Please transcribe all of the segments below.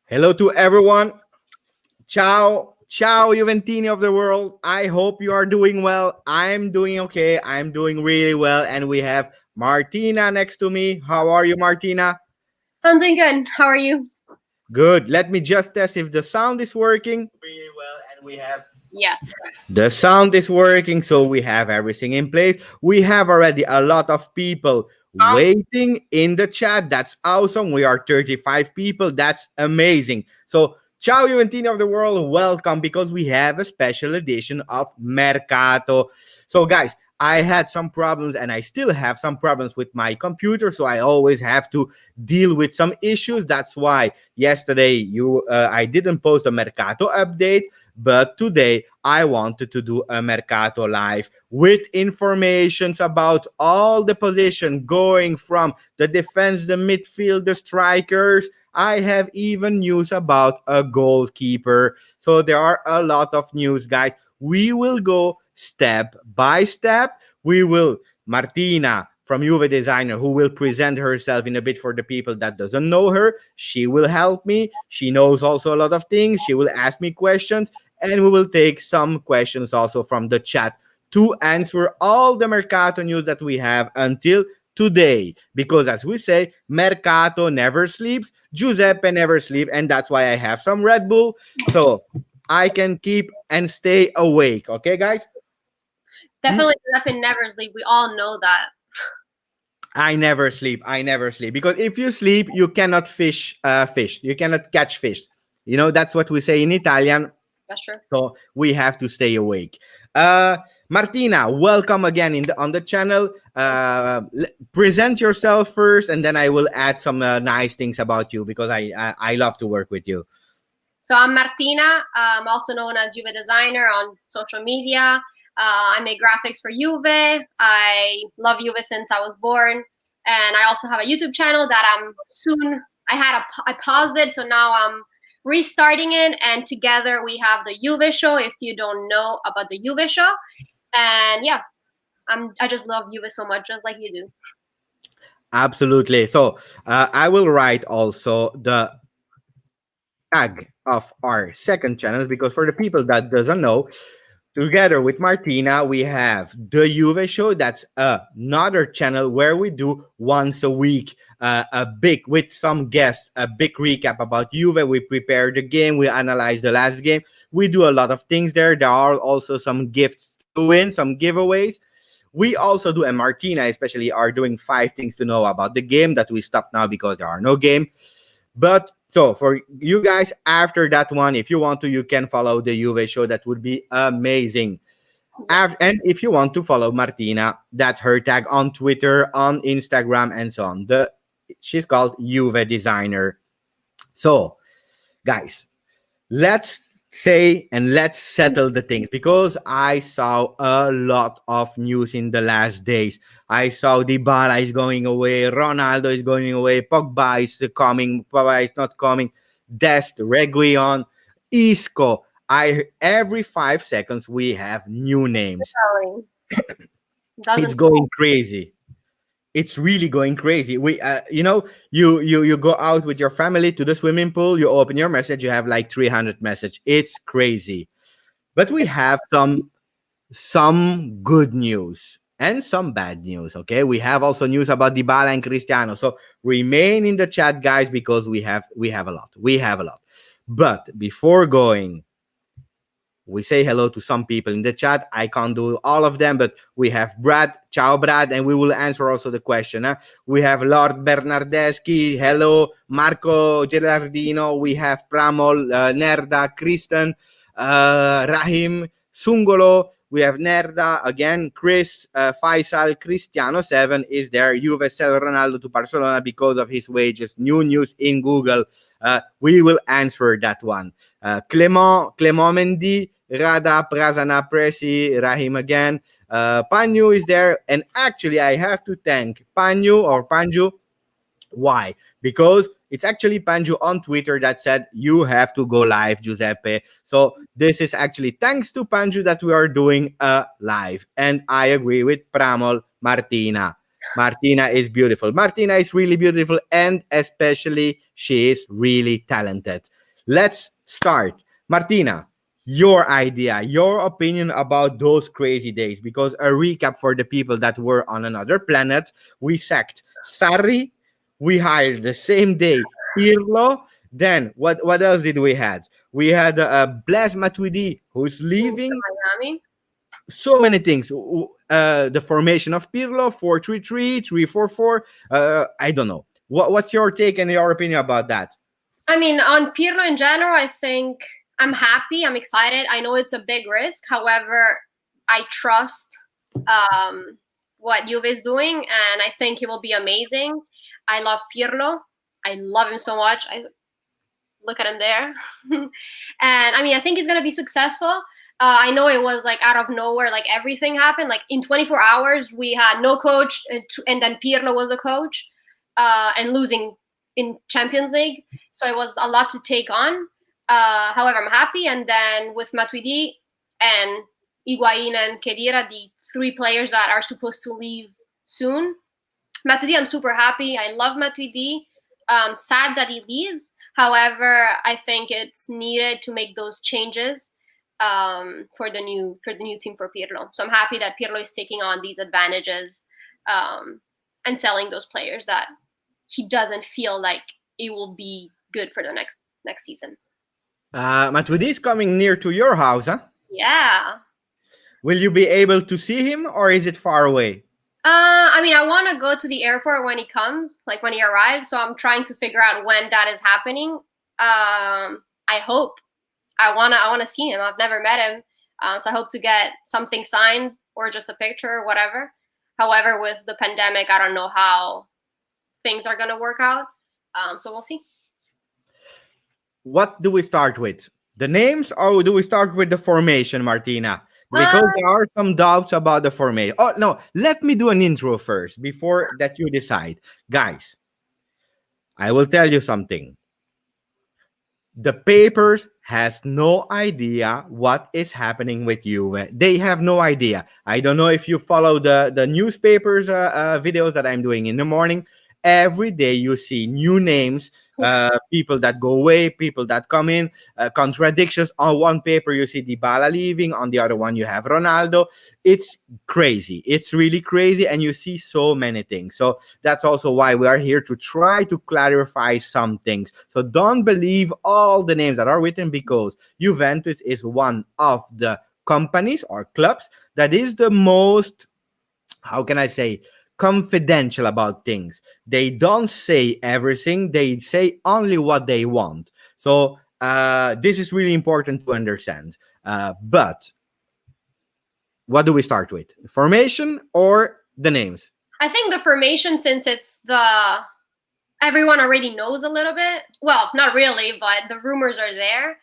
Hello to everyone. Ciao Juventini of the world. I hope you are doing well. I'm doing okay. I'm doing really well. And we have Martina next to me. How are you, Martina? I'm doing good. How are you? Good. Let me just test if the sound is working. Really well. And we have Yes. the sound is working, so we have everything in place. We have already a lot of people waiting in the chat. That's awesome. We are 35 people. That's amazing. So, ciao, Juventini of the world. Welcome because we have a special edition of Mercato. So, guys, I had some problems and I still have some problems with my computer. So, I always have to deal with some issues. That's why yesterday I didn't post a Mercato update. But today I wanted to do a Mercato live with informations about all the position going from the defense, the midfield, the strikers. I have even news about a goalkeeper. So there are a lot of news, guys. We will go step by step. We will, Martina from Juve Designer, who will present herself in a bit for the people that doesn't know her. She will help me. She knows also a lot of things. She will ask me questions, and we will take some questions also from the chat to answer all the Mercato news that we have until today. Because as we say, Mercato never sleeps, Giuseppe never sleeps, and that's why I have some Red Bull, so I can keep and stay awake. Okay, guys? Definitely Giuseppe never sleep. We all know that. I never sleep. I never sleep. Because if you sleep, you cannot fish. You cannot catch fish. You know, that's what we say in Italian. That's true. So we have to stay awake. Martina, welcome again on the channel. Present yourself first, and then I will add some nice things about you because I love to work with you. So I'm Martina. I'm also known as Juve Designer on social media. I make graphics for Juve. I love Juve since I was born, and I also have a YouTube channel that I paused it, so now I'm restarting it, and together we have the Juve Show. If you don't know about the Juve Show, and yeah, I just love Juve so much, just like you do. Absolutely. So I will write also the tag of our second channel because for the people that doesn't know, together with Martina, we have the Juve Show. That's another channel where we do once a week with some guests, a big recap about Juve. We prepare the game, we analyze the last game. We do a lot of things there. There are also some gifts to win, some giveaways. We also do, and Martina especially are doing 5 things to know about the game that we stopped now because there are no game. But so for you guys, after that one, if you want to, you can follow the Juve Show. That would be amazing. And if you want to follow Martina, that's her tag on Twitter, on Instagram, and so on. She's called Juve Designer. So, guys, let's settle the things because I saw a lot of news in the last days. I saw Dybala is going away, Ronaldo is going away, Pogba is coming, Pogba is not coming, Dest, Reguilon, Isco. Every 5 seconds we have new names. It's going crazy. It's really going crazy. We, you go out with your family to the swimming pool. You open your message. You have like 300 messages. It's crazy, but we have some good news and some bad news. Okay, we have also news about Dybala and Cristiano. So remain in the chat, guys, because we have a lot. We have a lot. But before going, we say hello to some people in the chat. I can't do all of them, but we have Brad. Ciao, Brad. And we will answer also the question. We have Lord Bernardeschi. Hello. Marco Gelardino. We have Pramol, Nerda, Kristen, Rahim, Sungolo. We have Nerda again. Chris, Faisal, Cristiano 7 is there. Juve sell Ronaldo to Barcelona because of his wages. New news in Google. We will answer that one. Clement Mendy, Rada, Prazana, Presi, Rahim again. Panyu is there. And actually, I have to thank Panju. Why? Because it's actually Panju on Twitter that said, you have to go live, Giuseppe. So this is actually thanks to Panju that we are doing a live. And I agree with Pramol, Martina. Martina is beautiful. Martina is really beautiful. And especially, she is really talented. let's start. Martina, your idea, your opinion about those crazy days. Because a recap for the people that were on another planet, we sacked Sarri, we hired the same day Pirlo. Then what else did we had? We had Blaise Matuidi who's Moved to leaving. Miami. So many things. The formation of Pirlo, 4-3-3, 3-4-4. I don't know. What's your take and your opinion about that? I mean, on Pirlo in general, I think I'm happy. I'm excited. I know it's a big risk. However, I trust what Juve is doing, and I think he will be amazing. I love Pirlo. I love him so much. I look at him there, and I mean, I think he's gonna be successful. I know it was like out of nowhere, like everything happened. Like in 24 hours, we had no coach, and then Pirlo was the coach, and losing in Champions League. So it was a lot to take on. However, I'm happy. And then with Matuidi and Higuain and Khedira, the three players that are supposed to leave soon. Matuidi, I'm super happy. I love Matuidi. Sad that he leaves. However, I think it's needed to make those changes for the new team for Pirlo. So I'm happy that Pirlo is taking on these advantages and selling those players that he doesn't feel like it will be good for the next season. Matuidi is coming near to your house, huh? Yeah. Will you be able to see him, or is it far away? I mean, I want to go to the airport when he comes, like when he arrives. So I'm trying to figure out when that is happening. I hope. I wanna see him. I've never met him, so I hope to get something signed or just a picture or whatever. However, with the pandemic, I don't know how things are gonna work out. So we'll see. What do we start with? The names, or do we start with the formation, Martina? Because there are some doubts about the formation. Oh, no, let me do an intro first before that you decide. Guys, I will tell you something. The papers has no idea what is happening with Juve. They have no idea. I don't know if you follow the newspapers videos that I'm doing in the morning. Every day you see new names, people that go away, people that come in, contradictions. On one paper you see Dybala leaving, on the other one you have Ronaldo. It's crazy. It's really crazy, and you see so many things. So that's also why we are here to try to clarify some things. So don't believe all the names that are written, because Juventus is one of the companies or clubs that is the most, how can I say, confidential about things. They don't say everything. They say only what they want. So this is really important to understand. But what do we start with? Formation or the names? I think the formation, since it's everyone already knows a little bit. Well, not really, but the rumors are there.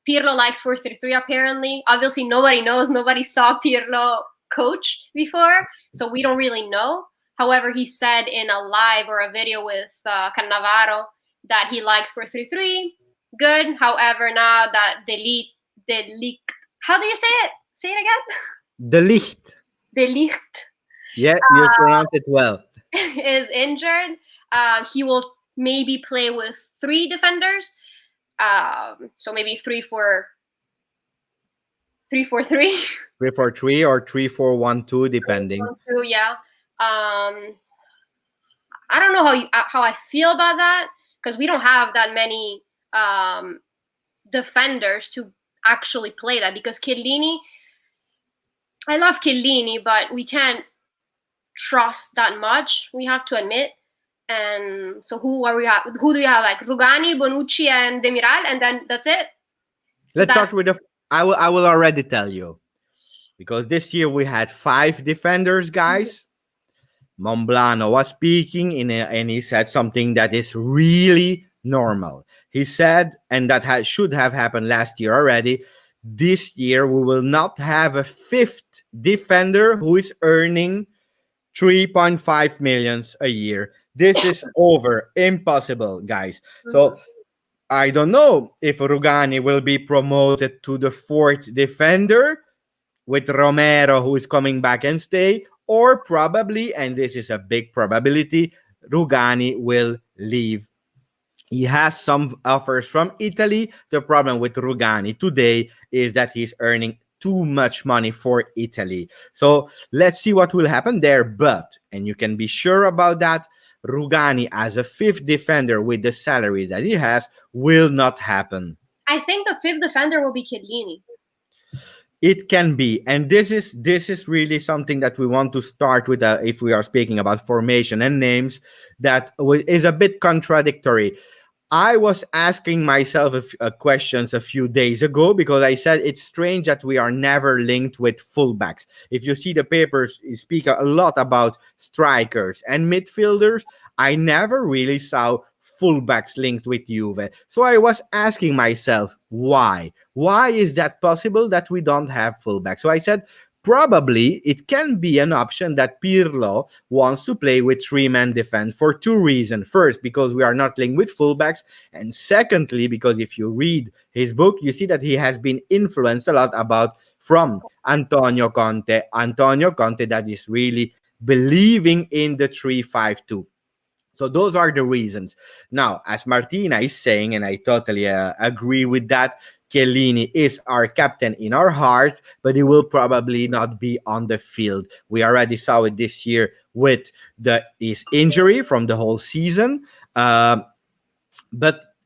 Pirlo likes 4-3-3 apparently. Obviously, nobody knows. Nobody saw Pirlo coach before, so we don't really know. However, he said in a live or a video with Cannavaro that he likes 4-3-3. Good. However, now that how do you say it? Say it again. De Ligt. De Ligt. Yeah, you pronounced it well. Is injured. He will maybe play with 3 defenders. So maybe 3-4-3. 3-4-3 or 3-4-1-2, depending. 3-4-2, yeah. I don't know how I feel about that, because we don't have that many defenders to actually play that. Because Chiellini, I love Chiellini, but we can't trust that much. We have to admit. And so who do we have? Like Rugani, Bonucci, and Demiral, and then that's it. So Let's start with I will already tell you, because this year we had 5 defenders, guys. Momblano was speaking and he said something that is really normal. He said, and that should have happened last year already, this year we will not have a 5th defender who is earning 3.5 millions a year. This is over. Impossible, guys. So I don't know if Rugani will be promoted to the 4th defender with Romero, who is coming back and stay, or probably, and this is a big probability, Rugani will leave He has some offers from Italy. The problem with Rugani today is that he's earning too much money for Italy. So let's see what will happen there. But, and you can be sure about that, Rugani as a fifth defender with the salary that he has will not happen. I think the fifth defender will be Chiellini. It can be, and this is really something that we want to start with. If we are speaking about formation and names, that is a bit contradictory. I was asking myself questions a few days ago because I said it's strange that we are never linked with fullbacks. If you see the papers speak a lot about strikers and midfielders, I never really saw fullbacks linked with Juve. So I was asking myself why. Why is that possible that we don't have fullbacks? So I said probably it can be an option that Pirlo wants to play with three-man defense for two reasons. First, because we are not linked with fullbacks, and secondly, because if you read his book, you see that he has been influenced a lot about from Antonio Conte. Antonio Conte that is really believing in the 3-5-2. So those are the reasons. Now, as Martina is saying, and I totally agree with that, Chiellini is our captain in our heart, but he will probably not be on the field. We already saw it this year with his injury from the whole season. But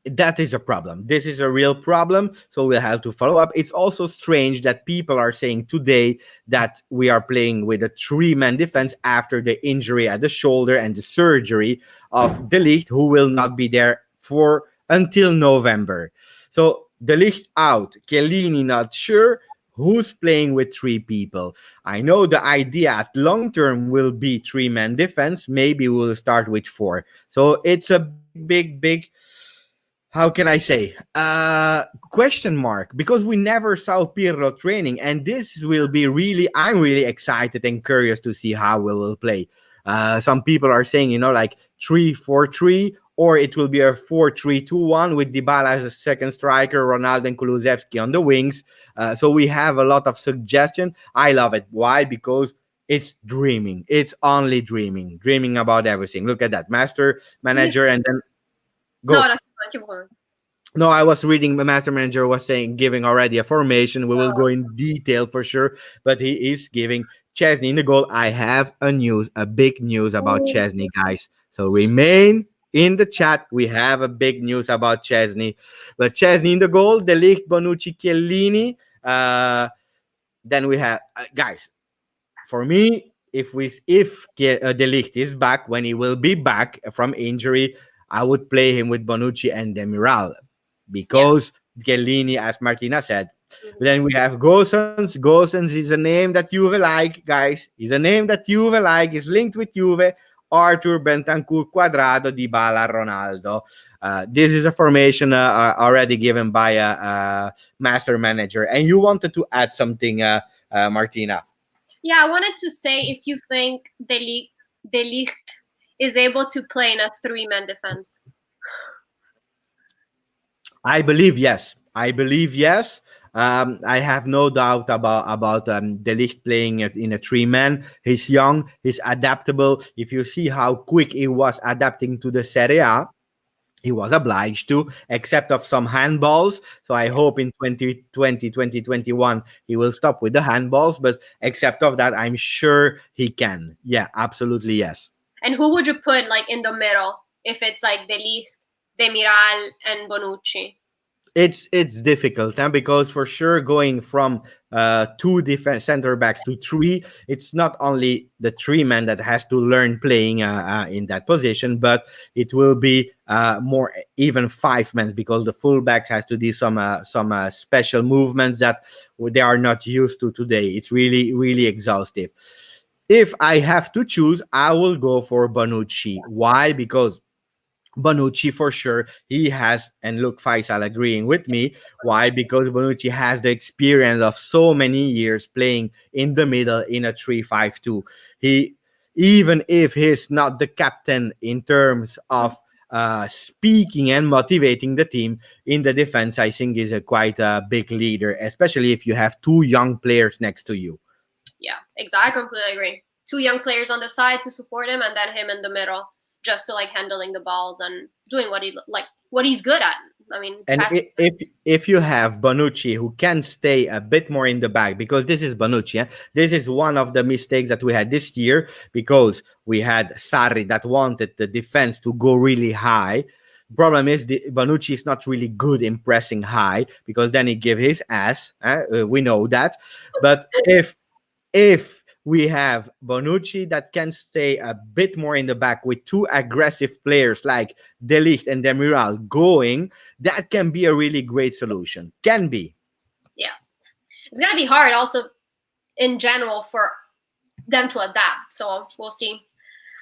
that is a problem. This is a real problem. So we'll have to follow up. It's also strange that people are saying today that we are playing with a three-man defense after the injury at the shoulder and the surgery of De Ligt, who will not be there for until November. So De Ligt out, Chiellini not sure. Who's playing with three people? I know the idea at long term will be three-man defense. Maybe we'll start with four. So it's a big, how can I say, question mark, because we never saw Pirlo training, and this will be really, I'm really excited and curious to see how we will play. Some people are saying, like 3-4-3, or it will be a 4-3-2-1 with Dybala as a second striker, Ronaldo and Kulusevski on the wings. So we have a lot of suggestion. I love it. Why? Because it's dreaming. It's only dreaming about everything. Look at that, master manager, and then No, go. that's fine. Keep going. No, I was reading the master manager was saying giving already a formation. We will go in detail for sure, but he is giving Chesney in the goal. I have a big news about Chesney, guys. So remain in the chat. We have a big news about Chesney. But Chesney in the goal, De Ligt, Bonucci, Chiellini. Then we have guys. For me, if De Ligt is back when he will be back from injury, I would play him with Bonucci and Demiral Yeah. because Chiellini, as Martina said. Mhm. Then we have Gosens. Gosens is a name that Juve like, guys. He's a name that Juve like. Is linked with Juve. Arthur, Bentancur, Quadrado, Dybala, Ronaldo. This is a formation already given by a master manager. And you wanted to add something, Martina. Yeah, I wanted to say if you think De Ligt is able to play in a three-man defense. I believe yes. I believe yes. I have no doubt about De Ligt playing it in a three man. He's young. He's adaptable. If you see how quick he was adapting to the Serie A, he was obliged to, except of some handballs. So I Yeah. hope in 2020, 2021, he will stop with the handballs. But except of that, I'm sure he can. Yeah, absolutely yes. And who would you put like in the middle if it's like De Ligt, Demiral, and Bonucci? It's difficult, because for sure going from two defense center backs to three, it's not only the three man that has to learn playing in that position, but it will be more even five men because the fullbacks has to do some special movements that they are not used to today. It's really exhaustive. If I have to choose, I will go for Bonucci. Why? Because Bonucci for sure. He has, and look, Faisal agreeing with me. Why? Because Bonucci has the experience of so many years playing in the middle in a 3-5-2. He, even if he's not the captain in terms of speaking and motivating the team in the defense, I think is a quite a big leader, especially if you have two young players next to you. Yeah, exactly. I completely agree. Two young players on the side to support him, and then him in the middle, just to like handling the balls and doing what he's good at. I mean, And if you have Bonucci who can stay a bit more in the back, because this is Bonucci, this is one of the mistakes that we had this year, because we had Sarri that wanted the defense to go really high. Problem is, Bonucci is not really good in pressing high, because then he give his ass. We know that. But if we have Bonucci that can stay a bit more in the back with two aggressive players like De Ligt and Demiral going, that can be a really great solution. Can be. Yeah. It's going to be hard also in general for them to adapt. So we'll see.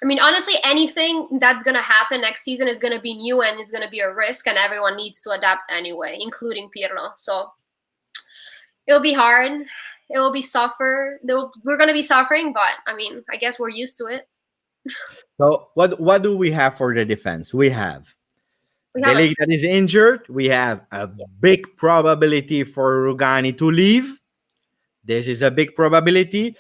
I mean, honestly, anything that's going to happen next season is going to be new and it's going to be a risk, and everyone needs to adapt anyway, including Pirlo. So it'll be hard. It will be suffer. We're going to be suffering, but I mean, I guess we're used to it. So what do we have for the defense? We have De Ligt that is injured. We have a big probability for Rugani to leave. This is a big probability.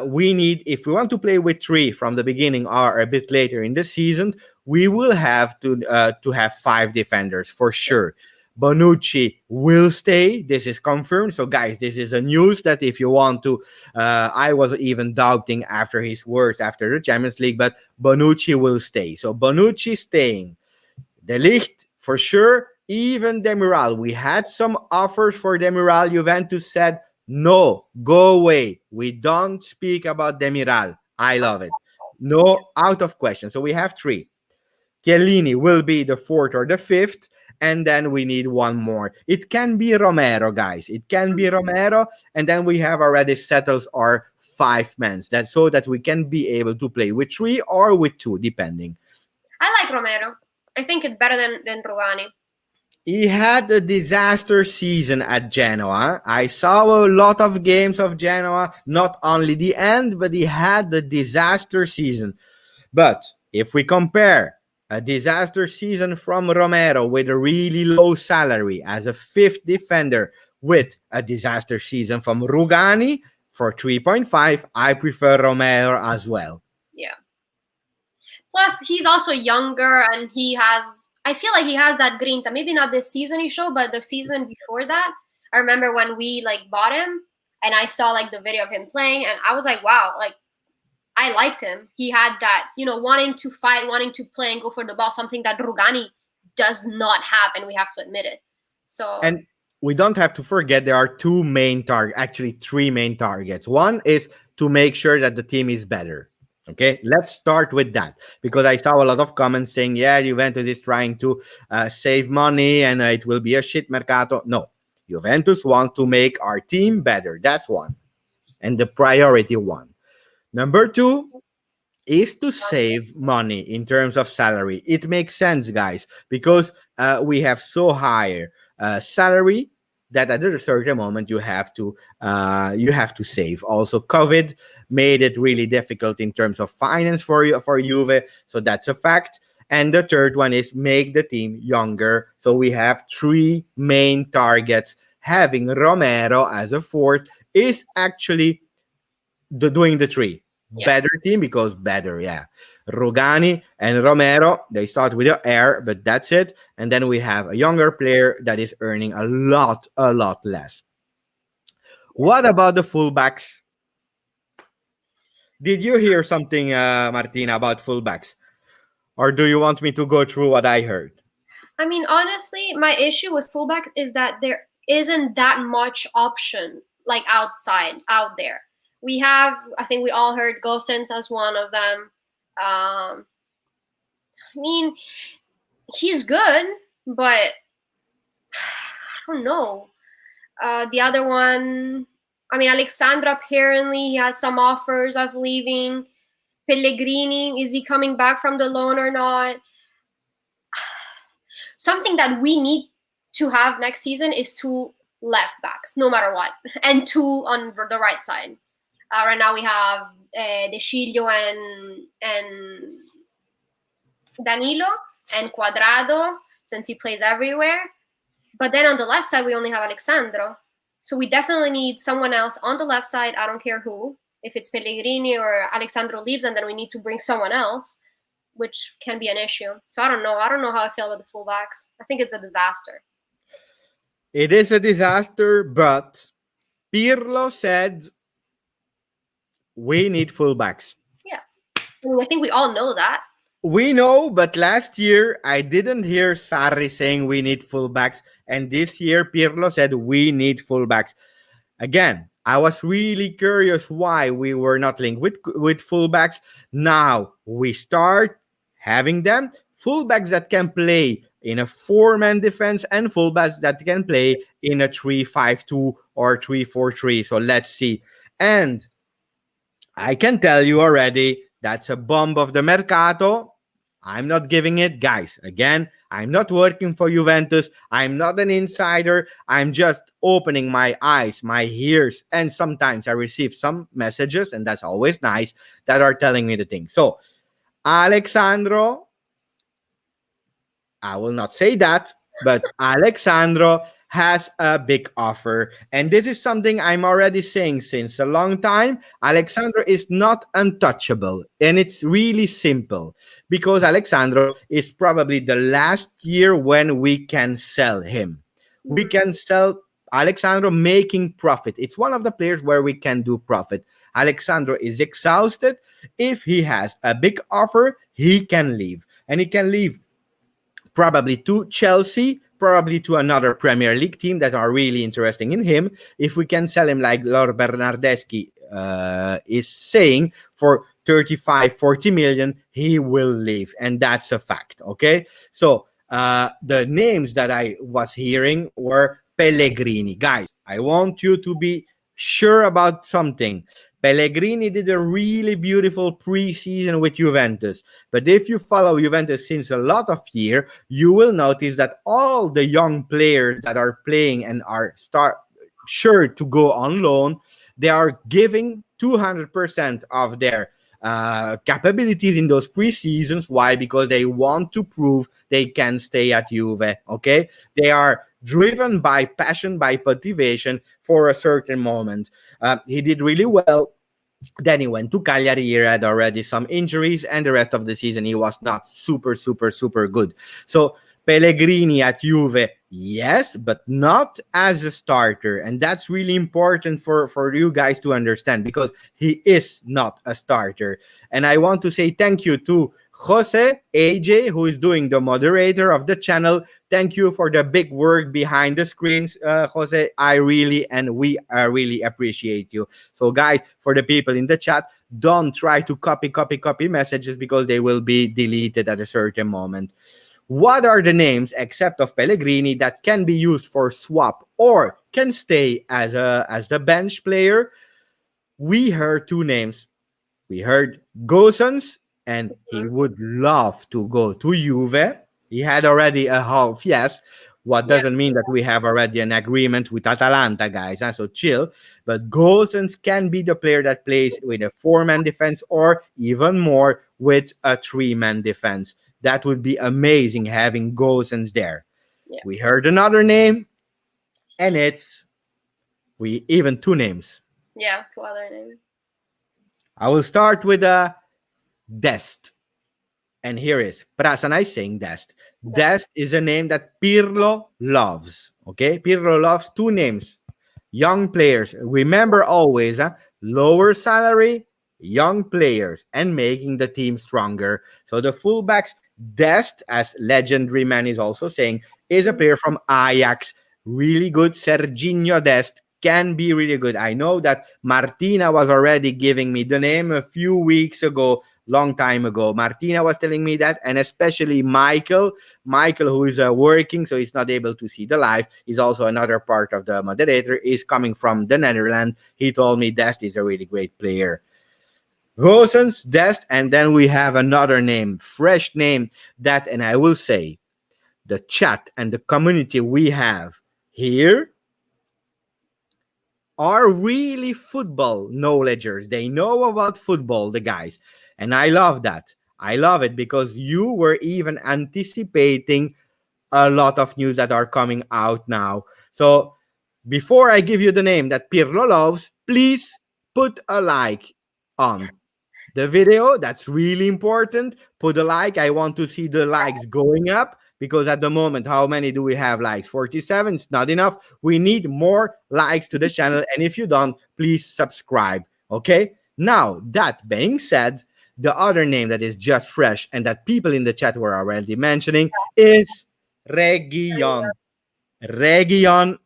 We need, if we want to play with three from the beginning or a bit later in the season, we will have to have five defenders for sure. Bonucci will stay. This is confirmed. So, guys, this is a news that if you want to, I was even doubting after his words after the Champions League, but Bonucci will stay. So, Bonucci staying. De Ligt for sure. Even Demiral. We had some offers for Demiral. Juventus said, no, go away. We don't speak about Demiral. I love it. No, out of question. So we have three. Chiellini will be the fourth or the fifth, and then we need one more. It can be Romero, guys. It can be Romero, and then we have already settled our 5 men. That's so that we can be able to play with 3 or with 2, depending. I like Romero. I think it's better than Rugani. He had a disaster season at Genoa. I saw a lot of games of Genoa, not only the end, but he had a disaster season. But if we compare a disaster season from Romero with a really low salary as a 5th defender with a disaster season from Rugani for 3.5, I prefer Romero as well. Yeah. Plus, he's also younger and I feel like he has that grinta. Maybe not this season he showed, but the season before that. I remember when we bought him and I saw the video of him playing and I was like, wow, I liked him. He had that, wanting to fight, wanting to play and go for the ball, something that Rugani does not have, and we have to admit it. So and we don't have to forget there are 2 main targets, actually 3 main targets. One is to make sure that the team is better. Okay, let's start with that, because I saw a lot of comments saying, yeah, Juventus is trying to save money and it will be a shit Mercato. No, Juventus want to make our team better. That's one. And the priority one. Number 2 is to save money in terms of salary. It makes sense, guys, because we have so high salary that at a certain moment you have to save. Also, COVID made it really difficult in terms of finance for Juve, so that's a fact. And the third one is make the team younger. So we have 3 main targets. Having Romero as a 4th is actually doing the 3. Yeah. Better team because better, yeah. Rugani and Romero, they start with the air, but that's it. And then we have a younger player that is earning a lot less. What about the fullbacks? Did you hear something, Martina, about fullbacks? Or do you want me to go through what I heard? I mean, honestly, my issue with fullback is that there isn't that much option out there. We have, I think we all heard Gosens as one of them. I mean, he's good, but I don't know. The other one, I mean, Alexandra, apparently he has some offers of leaving. Pellegrini, is he coming back from the loan or not? Something that we need to have next season is 2 left backs, no matter what, and 2 on the right side. Right now we have De Sciglio and Danilo and Cuadrado, since he plays everywhere. But then on the left side, we only have Alexandro. So we definitely need someone else on the left side. I don't care who. If it's Pellegrini or Alexandro leaves, and then we need to bring someone else. which can be an issue. So I don't know. I don't know how I feel about the fullbacks. I think it's a disaster. It is a disaster, but Pirlo said we need fullbacks. Yeah. I mean, I think we all know that. We know, but last year I didn't hear Sarri saying we need fullbacks, and this year Pirlo said we need fullbacks. Again, I was really curious why we were not linked with fullbacks. Now we start having them. Fullbacks that can play in a four-man defense and fullbacks that can play in a 3-5-2 or 3-4-3. So let's see. And I can tell you already that's a bomb of the Mercato. I'm not giving it, guys. Again, I'm not working for Juventus. I'm not an insider. I'm just opening my eyes, my ears, and sometimes I receive some messages, and that's always nice, that are telling me the thing. So, Alexandro, I will not say that, but Alexandro has a big offer. And this is something I'm already saying since a long time. Alexandro is not untouchable. And it's really simple because Alexandro is probably the last year when we can sell him. We can sell Alexandro making profit. It's one of the players where we can do profit. Alexandro is exhausted. If he has a big offer, he can leave. And he can leave probably to Chelsea, probably to another Premier League team that are really interesting in him. If we can sell him like Lord Bernardeschi is saying for 35, 40 million, he will leave. And that's a fact, okay? So the names that I was hearing were Pellegrini. Guys, I want you to be sure about something. Pellegrini did a really beautiful preseason with Juventus. But if you follow Juventus since a lot of year, you will notice that all the young players that are playing and are sure to go on loan, they are giving 200% of their capabilities in those preseasons. Why? Because they want to prove they can stay at Juve. Okay, they are driven by passion, by motivation for a certain moment. He did really well. Then he went to Cagliari. He had already some injuries, and the rest of the season he was not super, super, super good. So Pellegrini at Juve, yes, but not as a starter. And that's really important for you guys to understand because he is not a starter. And I want to say thank you to Jose AJ, who is doing the moderator of the channel. Thank you for the big work behind the screens, Jose. I really and we really appreciate you. So, guys, for the people in the chat, don't try to copy messages because they will be deleted at a certain moment. What are the names except of Pellegrini that can be used for swap or can stay as the bench player? We heard two names. We heard Gosens, and he would love to go to Juve. He had already a half, yes. What Yeah. doesn't mean that we have already an agreement with Atalanta, guys. So chill. But Gosens can be the player that plays with a four-man defense or even more with a three-man defense. That would be amazing having Gosens there. Yeah. We heard another name, and it's we even two names. Yeah, two other names. I will start with Dest. And here is Prasanai saying Dest. Dest is a name that Pirlo loves. Okay, Pirlo loves two names. Young players. Remember always, lower salary, young players, and making the team stronger. So the fullbacks, Dest, as legendary man is also saying, is a player from Ajax. Really good. Serginho Dest can be really good. I know that Martina was already giving me the name a few weeks ago, long time ago. Martina was telling me that, and especially Michael, who is working, so he's not able to see the live. He's also another part of the moderator. Is coming from the Netherlands. He told me Dest is a really great player. Gosens, Dest, and then we have another name, fresh name that, and I will say, the chat and the community we have here are really football knowledgers. They know about football, the guys. And I love that. I love it because you were even anticipating a lot of news that are coming out now. So before I give you the name that Pirlo loves, please put a like on the video. That's really important. Put a like. I want to see the likes going up because at the moment, how many do we have likes? 47. It's not enough. We need more likes to the channel. And if you don't, please subscribe. Okay. Now, that being said, the other name that is just fresh and that people in the chat were already mentioning is Region. Region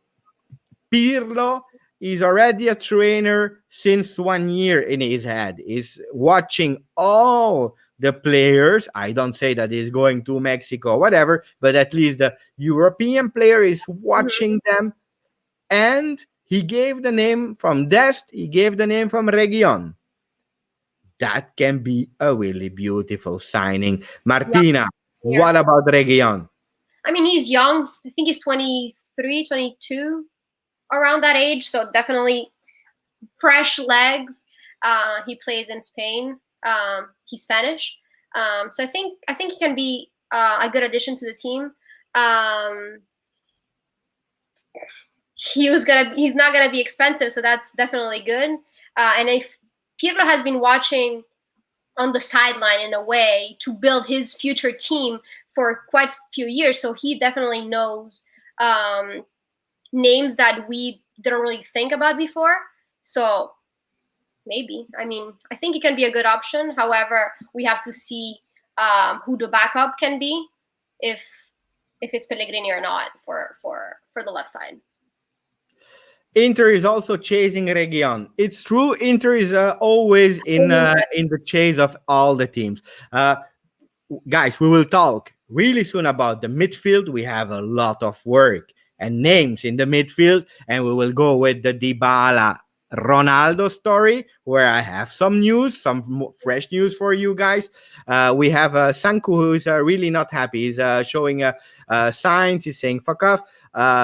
Pirlo is already a trainer since 1 year in his head. He's watching all the players. I don't say that he's going to Mexico or whatever, but at least the European player is Mhm. watching them. And he gave the name from Dest, he gave the name from Region. That can be a really beautiful signing. Yeah, Martina, here. what about Region? I mean, he's young. I think he's 23, 22, around that age. So definitely fresh legs. He plays in Spain. He's Spanish. So I think he can be a good addition to the team. Um, he's not gonna be expensive, so that's definitely good. And if Pirlo has been watching on the sideline in a way to build his future team for quite a few years, so he definitely knows um, names that we didn't really think about before. So maybe, I mean, I think it can be a good option. However, we have to see who the backup can be, if it's Pellegrini or not for the left side. Inter is also chasing Region. It's true. Inter is always in the chase of all the teams. Uh, Guys, we will talk really soon about the midfield. We have a lot of work and names in the midfield, and we will go with the Dybala Ronaldo story, where I have some news, some fresh news for you guys. We have Sanku, who is really not happy. He's showing signs. He's saying "fuck off."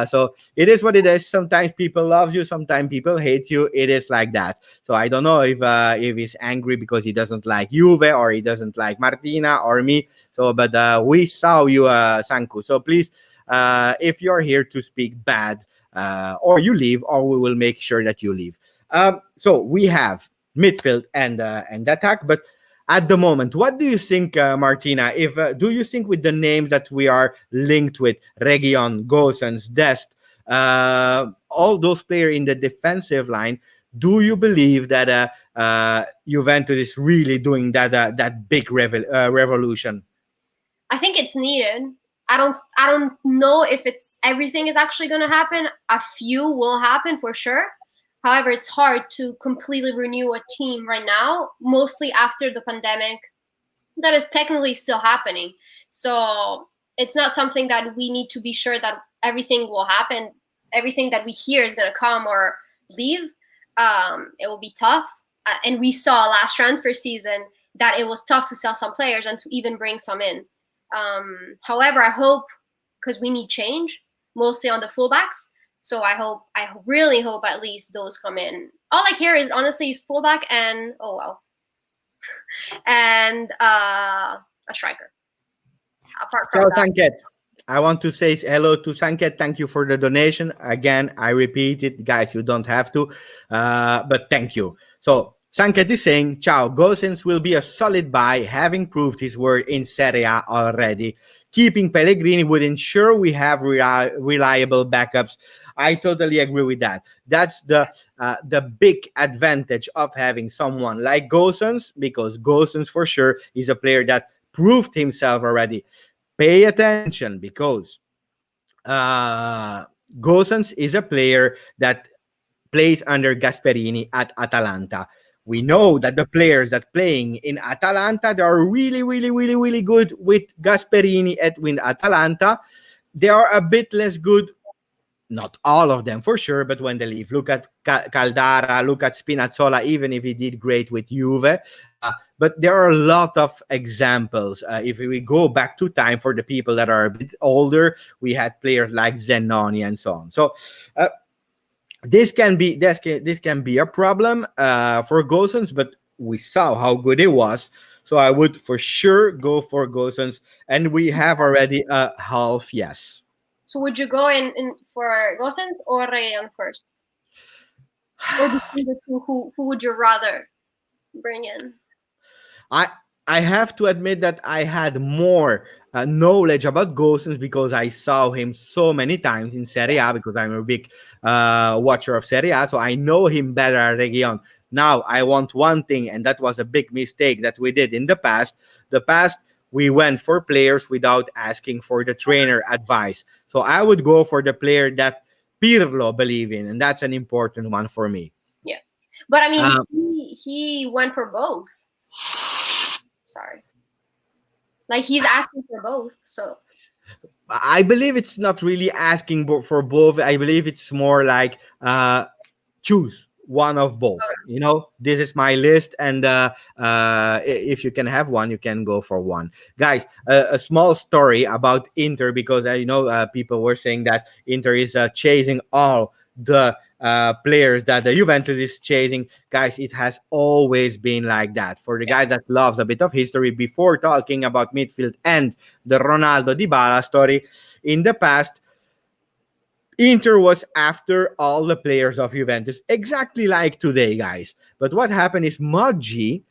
So it is what it is. Sometimes people love you, sometimes people hate you. It is like that. So I don't know if he's angry because he doesn't like Juve or he doesn't like Martina or me. So, but we saw you, Sanku. So please, if you're here to speak bad, or you leave, or we will make sure that you leave. So we have midfield and attack, but at the moment, what do you think, Martina? If do you think with the names that we are linked with, Region, Gosens, Dest, all those players in the defensive line, do you believe that Juventus is really doing that big revolution? I think it's needed. I don't know if it's everything is actually going to happen. A few will happen for sure. However, it's hard to completely renew a team right now, mostly after the pandemic that is technically still happening. So it's not something that we need to be sure that everything will happen. Everything that we hear is going to come or leave. It will be tough. And we saw last transfer season that it was tough to sell some players and to even bring some in. However, I hope, because we need change, mostly on the fullbacks. So I really hope at least those come in. All I hear is honestly is fullback and oh wow, and a striker. Apart from Ciao, that, Sanket. I want to say hello to Sanket. Thank you for the donation. Again, I repeat it, guys, you don't have to, but thank you. So, Sanket is saying, Ciao, Gosens will be a solid buy, having proved his word in Serie A already. Keeping Pellegrini would ensure we have reliable backups. I totally agree with that. That's the big advantage of having someone like Gosens, because Gosens for sure is a player that proved himself already. Pay attention because uh, Gosens is a player that plays under Gasperini at Atalanta. We know that the players that playing in Atalanta, they are really, really, really, really good with Gasperini at with Atalanta. They are a bit less good, not all of them for sure, but when they leave, look at Caldara, look at Spinazzola, even if he did great with Juve. But there are a lot of examples. If we go back to time for the people that are a bit older, we had players like Zenoni and so on. So uh, this can be a problem for Gosens, but we saw how good it was. So I would for sure go for Gosens, and we have already a half yes. so would you go in for Gosens or Rayan first, or between the two, who would you rather bring in? I I have to admit that I had more knowledge about Gosens because I saw him so many times in Serie A because I'm a big watcher of Serie A, so I know him better at Region. Now I want one thing, and that was a big mistake that we did in the past. The past we went for players without asking for the trainer advice. So I would go for the player that Pirlo believe in, and that's an important one for me. Yeah, but I mean, Um, he went for both. Sorry, like he's asking for both. So I believe it's not really asking for both. I believe it's more like choose one of both. You know, this is my list, and if you can have one, you can go for one. Guys, a small story about Inter because people were saying that Inter is chasing all the players that the Juventus is chasing. Guys, it has always been like that. For the guys that loves a bit of history, before talking about midfield and the Ronaldo Dybala story, in the past, Inter was after all the players of Juventus, exactly like today, guys. But what happened is Moggi,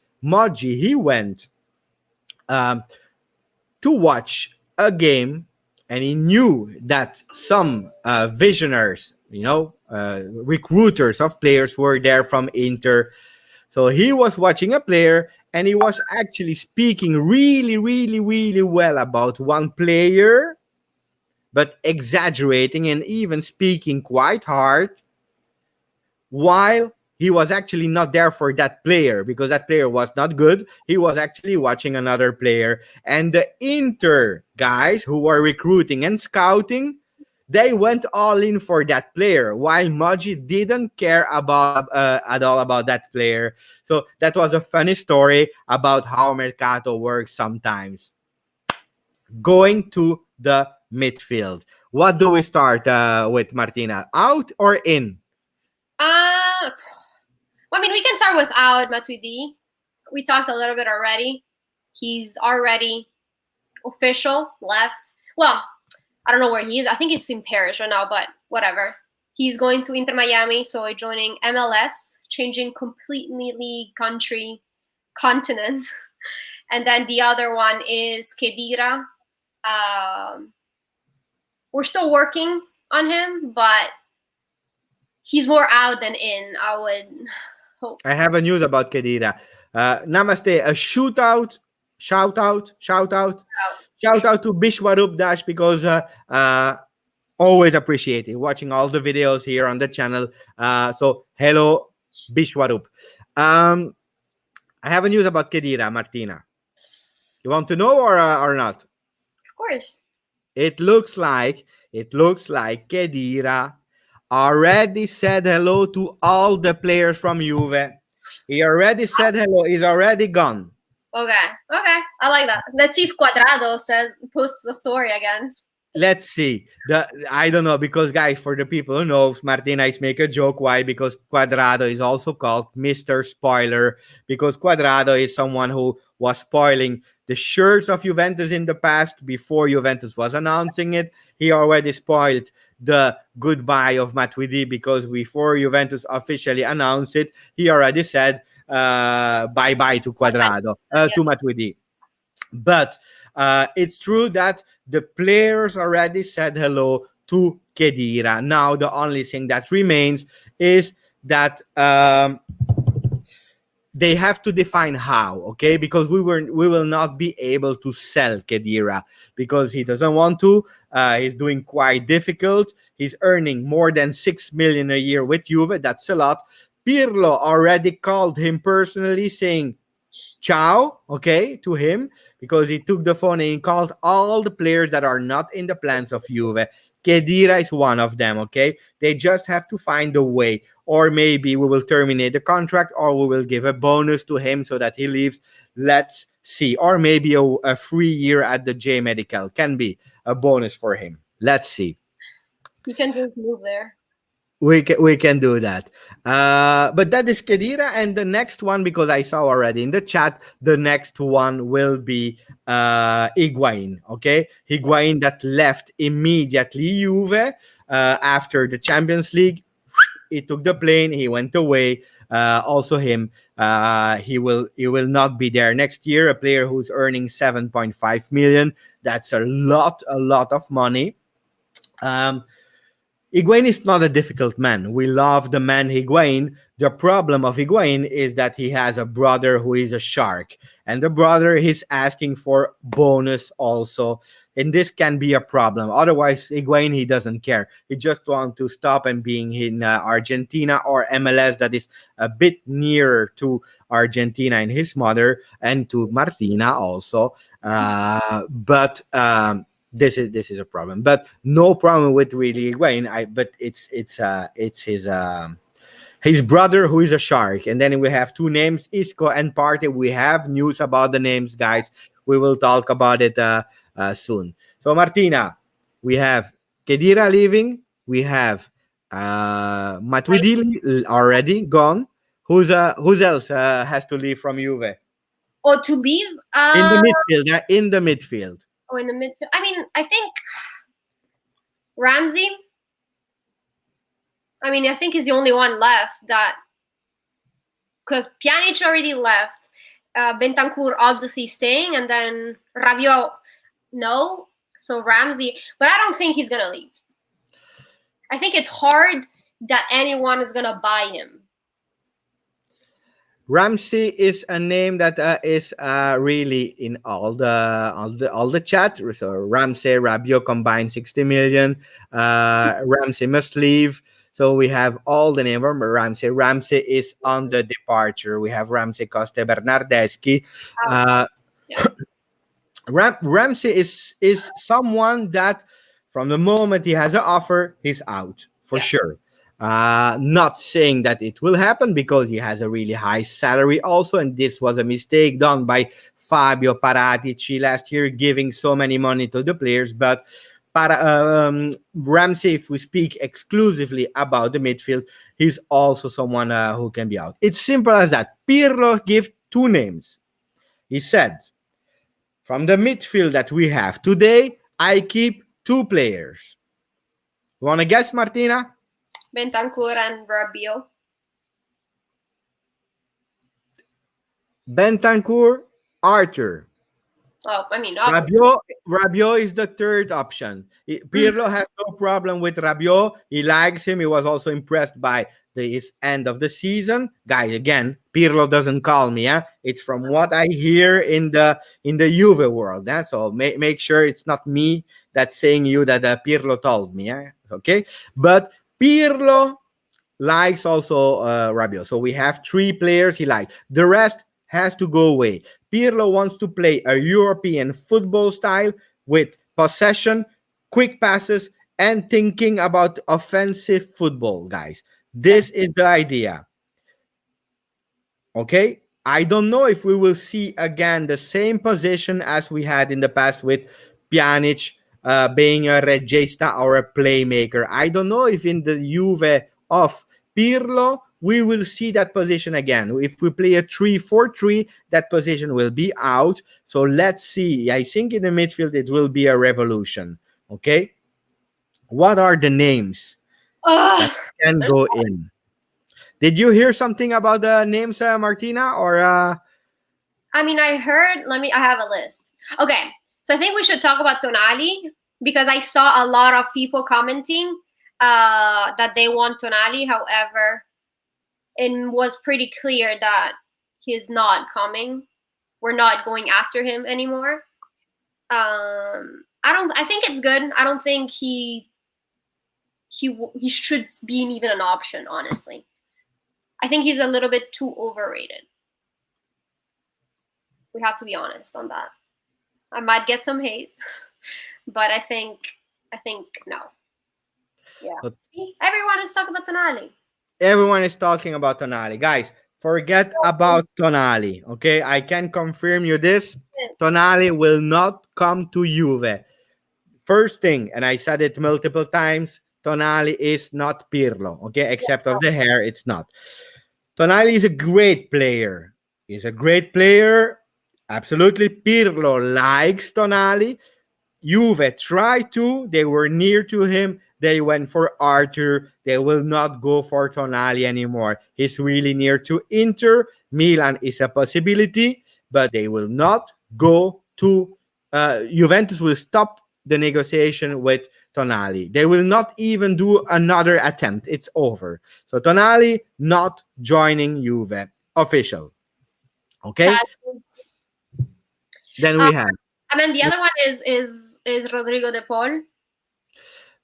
he went um, to watch a game, and he knew that some visionaries, recruiters of players were there from Inter. So he was watching a player, and he was actually speaking really, really, really well about one player, but exaggerating and even speaking quite hard, while he was actually not there for that player because that player was not good. He was actually watching another player. And the Inter guys who were recruiting and scouting, they went all in for that player, while Maggi didn't care about at all about that player. So that was a funny story about how Mercato works sometimes. Going to the midfield. What do we start with, Martina? Out or in? Well, I mean, we can start without Matuidi. We talked a little bit already. He's already official left. Well, I don't know where he is. I think he's in Paris right now, but whatever. He's going to Inter Miami, so joining MLS, changing completely league, country, continent. And then the other one is Khedira. We're still working on him, but he's more out than in, I would hope. I have a news about Khedira. Namaste. A shootout. Shout out to Bishwarup Dash because always appreciate it. Watching all the videos here on the channel. So hello, Bishwarup. I have a news about Khedira, Martina. You want to know or not? Of course. It looks like Khedira already said hello to all the players from Juve. He already said hello. He's already gone. Okay. I like that. Let's see if Cuadrado posts the story again. Let's see. I don't know because, guys, for the people who know, Martina is make a joke. Why? Because Cuadrado is also called Mr. Spoiler because Cuadrado is someone who was spoiling the shirts of Juventus in the past before Juventus was announcing it. He already spoiled the goodbye of Matuidi because before Juventus officially announced it, he already said bye-bye to Cuadrado, to Matuidi. But it's true that the players already said hello to Khedira. Now the only thing that remains is that they have to define how, okay? Because we will not be able to sell Khedira because he doesn't want to. He's doing quite difficult. He's earning more than 6 million a year with Juve. That's a lot. Pirlo already called him personally saying ciao, okay, to him because he took the phone and he called all the players that are not in the plans of Juve. Khedira is one of them, okay? They just have to find a way. Or maybe we will terminate the contract or we will give a bonus to him so that he leaves. Let's see. Or maybe a free year at the J Medical can be a bonus for him. Let's see. You can just move there. We can do that. But that is Khedira. And the next one, because I saw already in the chat, the next one will be Higuain. Okay? Higuain that left immediately Juve after the Champions League. He took the plane. He went away. Also him, he will not be there next year. A player who's earning 7.5 million. That's a lot of money. Um, Higuain is not a difficult man. We love the man Higuain. The problem of Higuain is that he has a brother who is a shark, and the brother is asking for bonus also, and this can be a problem. Otherwise, Higuain, he doesn't care. He just wants to stop and being in Argentina or MLS, that is a bit nearer to Argentina and his mother, and to Martina also. But this is a problem, but no problem with really Wayne. But it's his brother who is a shark, and then we have two names, Isco and Partey. We have news about the names, guys. We will talk about it soon. So Martina, we have Kedira leaving. We have Matuidi already gone. Who's else has to leave from Juve Or to leave? in the midfield? In the midfield. Oh, in the midfield. I mean, I think Ramsey. I mean, I think he's the only one left that, because Pjanic already left, Bentancur obviously staying, and then Rabiot, no. So Ramsey, but I don't think he's gonna leave. I think it's hard that anyone is gonna buy him. Ramsey is a name that is really in all the chat. So Ramsey, Rabiot combined 60 million. Ramsey must leave. So we have all the name of Ramsey. Ramsey is on the departure. We have Ramsey, Costa, Bernardeschi. Yeah. Ramsey is someone that from the moment he has an offer, he's out for Yeah. sure. Not saying that it will happen because he has a really high salary also, and this was a mistake done by Fabio Paratici last year, giving so many money to the players. But Ramsey, if we speak exclusively about the midfield, he's also someone who can be out. It's simple as that. Pirlo gave two names. He said, from the midfield that we have today, I keep two players. You want to guess, Martina? Bentancur and Rabiot. Bentancur, Arthur. Oh, I mean, obviously. Rabiot is the third option. Pirlo has no problem with Rabiot. He likes him. He was also impressed by his end of the season. Guys, again, Pirlo doesn't call me. It's from what I hear in the Juve world. That's all. Make sure it's not me that's saying you that Pirlo told me. Okay, but Pirlo likes also Rabiot. So we have three players he likes. The rest has to go away. Pirlo wants to play a European football style with possession, quick passes, and thinking about offensive football, guys. This is the idea. Okay? I don't know if we will see again the same position as we had in the past with Pjanic being a regista or a playmaker. I don't know if in the Juve of Pirlo we will see that position again. If we play a 3-4-3, that position will be out. So let's see. I think in the midfield it will be a revolution. Okay? What are the names that can go in? Did you hear something about the names, Martina? Or I mean, I have a list. Okay, so I think we should talk about Tonali, because I saw a lot of people commenting that they want Tonali. However, it was pretty clear that he's not coming. We're not going after him anymore. I think it's good. I don't think he should be even an option, honestly. I think he's a little bit too overrated. We have to be honest on that. I might get some hate, but I think no. Yeah. See, everyone is talking about Tonali. Everyone is talking about Tonali. Guys, forget about Tonali. Okay, I can confirm you this. Tonali will not come to Juve. First thing, and I said it multiple times, Tonali is not Pirlo. Okay, except of the hair, it's not. Tonali is a great player. He's a great player. Absolutely. Pirlo likes Tonali. Juve tried to. They were near to him. They went for Arthur. They will not go for Tonali anymore. He's really near to Inter. Milan is a possibility, but they will not go to Juventus will stop the negotiation with Tonali. They will not even do another attempt. It's over. So Tonali not joining Juve. Official. Okay? That, Then uh, we have I mean, the other one is Rodrigo de Paul.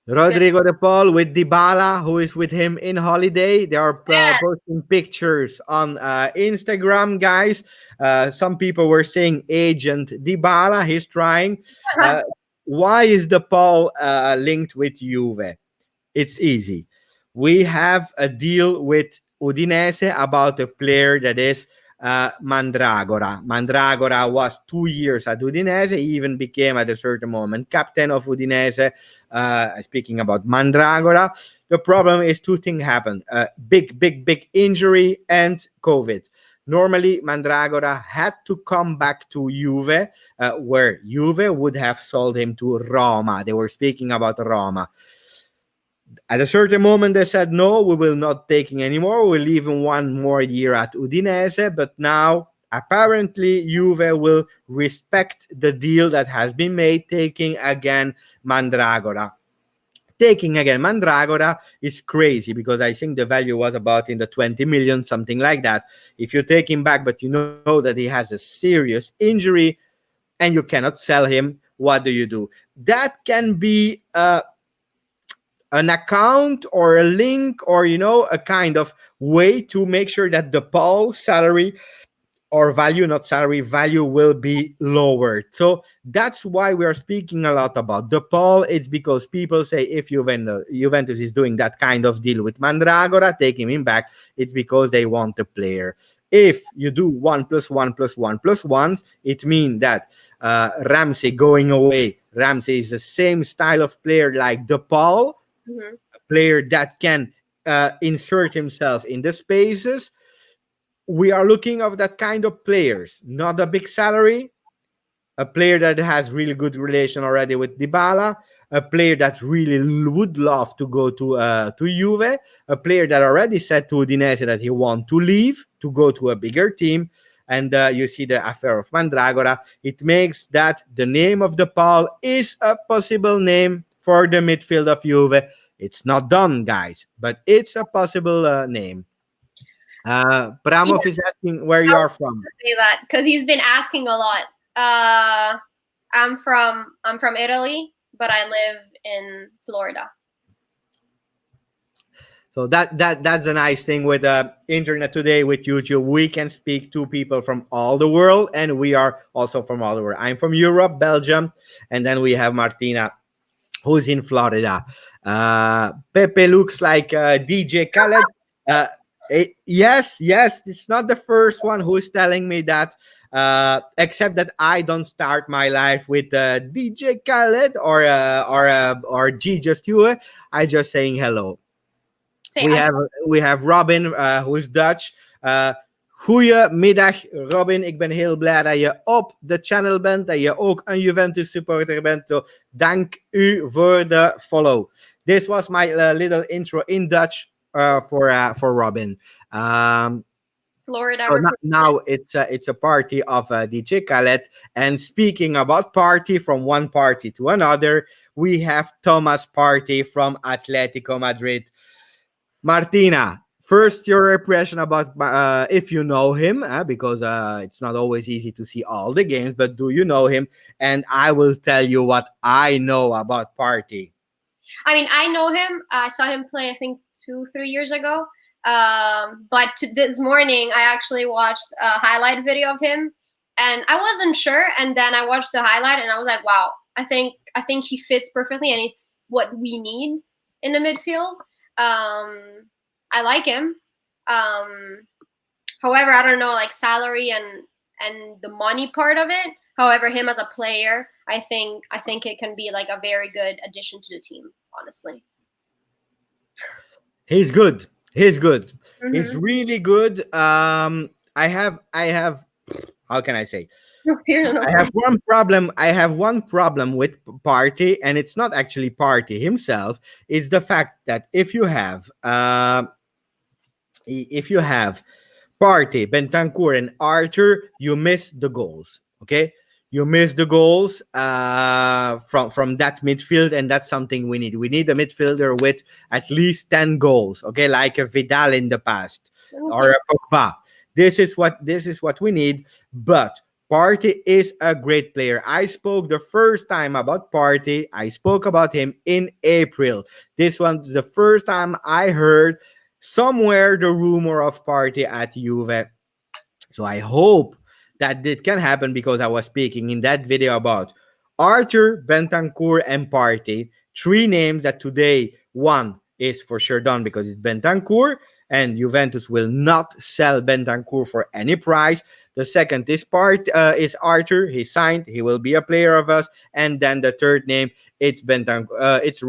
Rodrigo de Paul with Dybala, who is with him in holiday. They are Yeah. posting pictures on Instagram, guys. Some people were saying Agent Dybala, he's trying. Uh, why is the Paul linked with Juve? It's easy. We have a deal with Udinese about a player that is Mandragora. Mandragora was 2 years at Udinese. He even became at a certain moment captain of Udinese. Speaking about Mandragora, the problem is two things happened: big injury and COVID. Normally, Mandragora had to come back to Juve, where Juve would have sold him to Roma. They were speaking about Roma. At a certain moment, they said, no, we will not taking anymore. We'll leave him 1 more year at Udinese. But now, apparently, Juve will respect the deal that has been made, taking again Mandragora. Taking again Mandragora is crazy because I think the value was about in the 20 million, something like that. If you take him back, but you know that he has a serious injury and you cannot sell him, what do? That can be an account or a link or a kind of way to make sure that the Paul salary or value, not salary, value will be lowered. So that's why we are speaking a lot about the Paul. It's because people say if Juventus is doing that kind of deal with Mandragora, taking him back, it's because they want the player. If you do 1+1+1+1, it means that Ramsey going away. Ramsey is the same style of player like the Paul, a player that can insert himself in the spaces. We are looking of that kind of players, not a big salary, a player that has really good relation already with Dybala, a player that really would love to go to Juve, a player that already said to Udinese that he want to leave to go to a bigger team. And you see the affair of Mandragora. It makes that the name of the Paul is a possible name for the midfield of Juve. It's not done, guys, but it's a possible name. Yeah, Pramov is asking where I you are was from. to say that because he's been asking a lot. I'm from Italy, but I live in Florida. So that's a nice thing with internet today, with YouTube. We can speak to people from all the world, and we are also from all the world. I'm from Europe, Belgium, and then we have Martina, who's in Florida. Pepe looks like DJ Khaled. Yes, it's not the first one who's telling me that. Except that I don't start my life with DJ Khaled or GJustjuve. I just saying hello. Say We I have we have Robin, who's Dutch. Goedemiddag, Robin. Ik ben heel blij dat je op de channel bent. Dat je ook een Juventus supporter bent. So, dank u voor de follow. This was my little intro in Dutch for Robin. Florida. So now it's a party of DJ Khaled. And speaking about party, from one party to another, we have Thomas Party from Atletico Madrid. Martina, first your impression about if you know him, because it's not always easy to see all the games, but do you know him? And I will tell you what I know about Party. I mean, I know him. I saw him play, I think, 2-3 years ago. But this morning, I actually watched a highlight video of him, and I wasn't sure. And then I watched the highlight, and I was like, "Wow, I think he fits perfectly, and it's what we need in the midfield." I like him. However, I don't know, like salary and the money part of it. However, him as a player, I think it can be like a very good addition to the team. Honestly, He's good. He's Mm-hmm. really good. I have how can I say? No fear, no I have problem. one problem. I have one problem with Party, and it's not actually Party himself. It's the fact that if you have Party, Bentancur, and Archer, you miss the goals. Okay, you miss the goals from that midfield, and that's something we need. We need a midfielder with at least 10 goals. Okay, like a Vidal in the past or Okay. a Pogba. This is what we need. But Party is a great player. I spoke the first time about Party. I spoke about him in April. This one, the first time I heard somewhere the rumor of Party at Juve. So I hope that it can happen because I was speaking in that video about Archer, Bentancur, and Party. Three names that today one is for sure done because it's Bentancur, and Juventus will not sell Bentancur for any price. The second is Archer. He signed. He will be a player of us. And then the third name, it's Bentancur. It's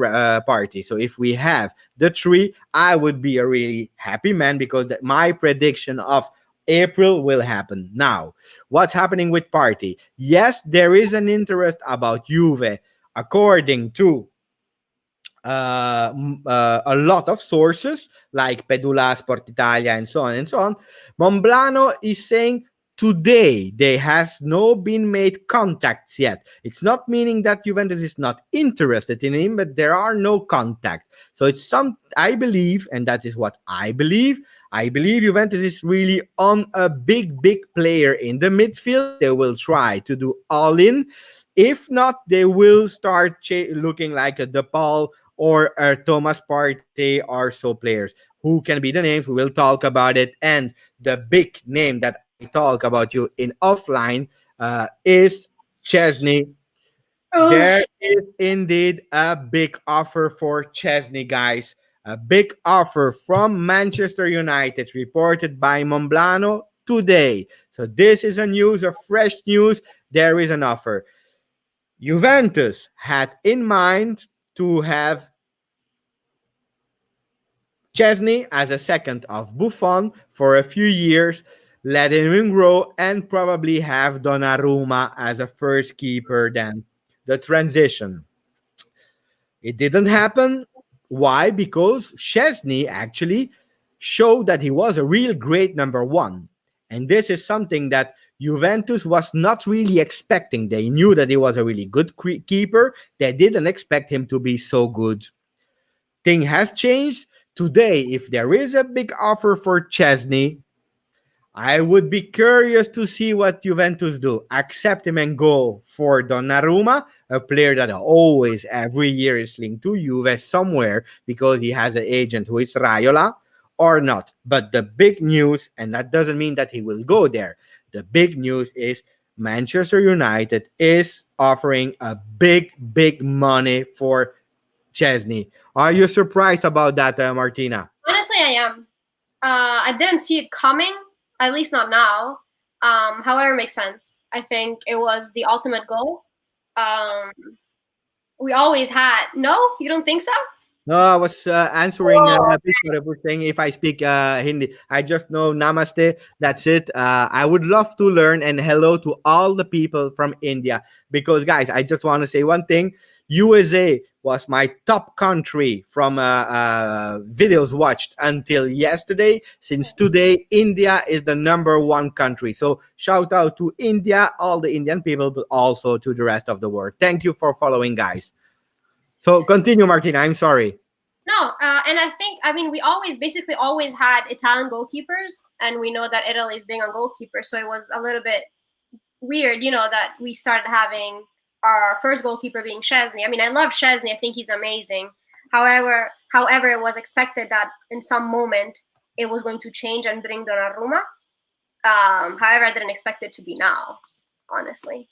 Party. So if we have the three, I would be a really happy man because my prediction of April will happen. Now, what's happening with Party? Yes, there is an interest about Juve, according to a lot of sources like Pedula, Sport Italia, and so on and so on. Momblano is saying today there has no been made contacts yet. It's not meaning that Juventus is not interested in him, but there are no contacts. So it's some, I believe, and that is what I believe. I believe Juventus is really on a big player in the midfield. They will try to do all in. If not, they will start looking like a DePaul or Thomas Partey or so players. Who can be the names? We will talk about it. And the big name that I talk about you in offline is Chesney. Oh, There is indeed a big offer for Chesney, guys. A big offer from Manchester United, reported by Momblano today. So this is a fresh news. There is an offer. Juventus had in mind to have Chesney as a second of Buffon for a few years, let him grow, and probably have Donnarumma as a first keeper then. The transition. It didn't happen. Why? Because Chesney actually showed that he was a real great number one. And this is something that Juventus was not really expecting. They knew that he was a really good keeper. They didn't expect him to be so good. Thing has changed. Today, if there is a big offer for Chesney, I would be curious to see what Juventus do. Accept him and go for Donnarumma, a player that always, every year, is linked to Juve somewhere because he has an agent who is Raiola, or not. But the big news, and that doesn't mean that he will go there, the big news is Manchester United is offering a big money for Chesney. Are you surprised about that, Martina? honestly, I am. I didn't see it coming, at least not now. However, it makes sense. I think it was the ultimate goal. Um, we always had. No, you don't think so? No, I was answering Oh, people saying if I speak Hindi. I just know Namaste. That's it. I would love to learn, and hello to all the people from India. Because, guys, I just want to say one thing. USA was my top country from videos watched until yesterday. Since today, India is the number one country. So shout out to India, all the Indian people, but also to the rest of the world. Thank you for following, guys. So continue, Martina. I'm sorry. no, and I think we always basically always had Italian goalkeepers, and we know that Italy is big on goalkeepers, so it was a little bit weird, that we started having our first goalkeeper being Chesney. I love Chesney. I think he's amazing. However, it was expected that in some moment it was going to change and bring Donnarumma. However, I didn't expect it to be now, honestly.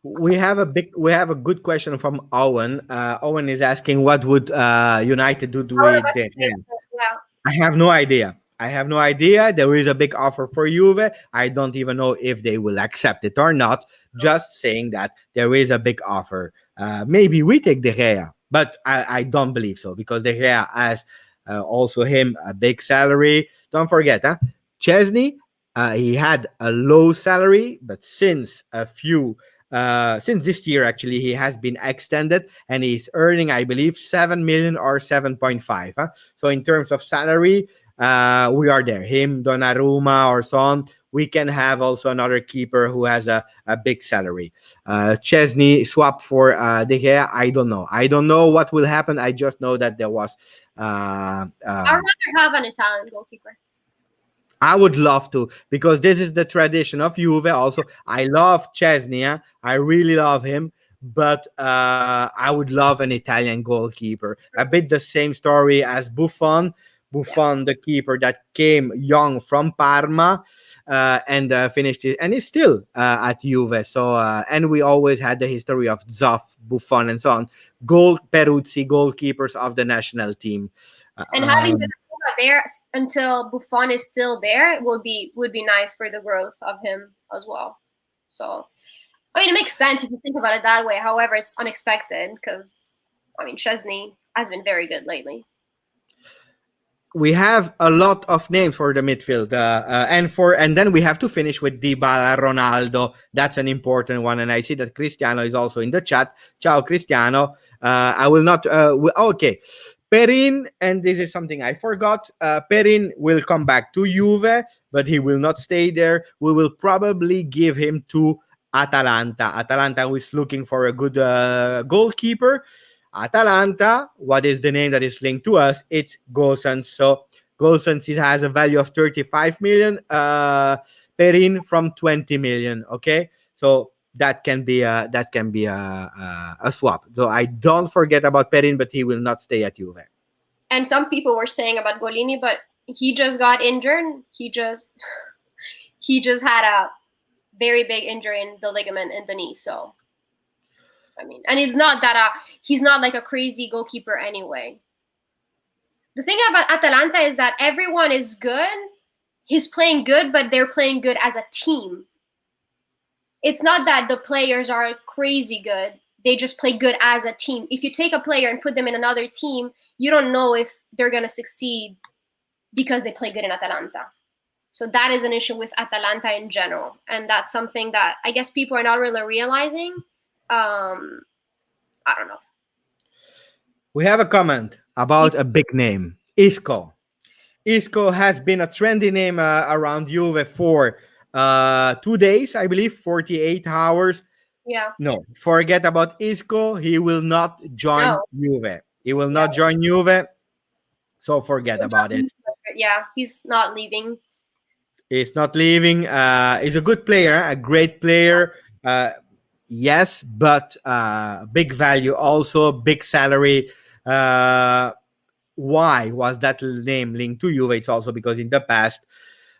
We have a good question from Owen. Owen is asking what would United do I would with have De Gea? yeah. I have no idea. I have no idea. There is a big offer for Juve. I don't even know if they will accept it or not. Just saying that there is a big offer. Maybe we take De Gea, but I don't believe so because De Gea has also him a big salary. Don't forget, Chesney He had a low salary, but since this year actually he has been extended and he's earning, I believe, 7 million or 7.5. Huh? So in terms of salary, we are there. Him, Donnarumma, or so on. We can have also another keeper who has a big salary. Chesney swap for De Gea. I don't know. I don't know what will happen. I just know that there was I'd rather have an Italian goalkeeper. I would love to because this is the tradition of Juve. Also, I love Chesney. I really love him, but I would love an Italian goalkeeper. A bit the same story as Buffon. Yeah. Buffon, the keeper that came young from Parma and finished it, and is still at Juve. So, and we always had the history of Zoff, Buffon, and so on. Peruzzi, goalkeepers of the national team. And having Donnarumma there until Buffon is still there would be nice for the growth of him as well. So, I mean, it makes sense if you think about it that way. However, it's unexpected because, I mean, Chesney has been very good lately. We have a lot of names for the midfield, and then we have to finish with Dybala, Ronaldo. That's an important one, and I see that Cristiano is also in the chat. Ciao, Cristiano. I will not. Okay, Perin, and this is something I forgot. Perin will come back to Juve, but he will not stay there. We will probably give him to Atalanta. Atalanta is looking for a good goalkeeper. Atalanta, what is the name that is linked to us? It's Gosens. So Gosens, it has a value of 35 million. Perin from 20 million. Okay, so that can be a swap. So I don't forget about Perin, but he will not stay at Juve. And some people were saying about Golini, but he just got injured. He just had a very big injury in the ligament in the knee. So, I mean, and he's not like a crazy goalkeeper anyway. The thing about Atalanta is that everyone is good. He's playing good, but they're playing good as a team. It's not that the players are crazy good. They just play good as a team. If you take a player and put them in another team, you don't know if they're going to succeed because they play good in Atalanta. So that is an issue with Atalanta in general. And that's something that I guess people are not really realizing. I don't know. We have a comment about a big name, Isco. Isco has been a trendy name around Juve for 2 days, I believe, 48 hours. Yeah. No, forget about Isco. He will not join No. Juve. He will not join Juve. So forget about it. Yeah, he's not leaving. He's not leaving. He's a good player, a great player. Yes, but big value also, big salary. Why was that name linked to Juve? It's also because in the past,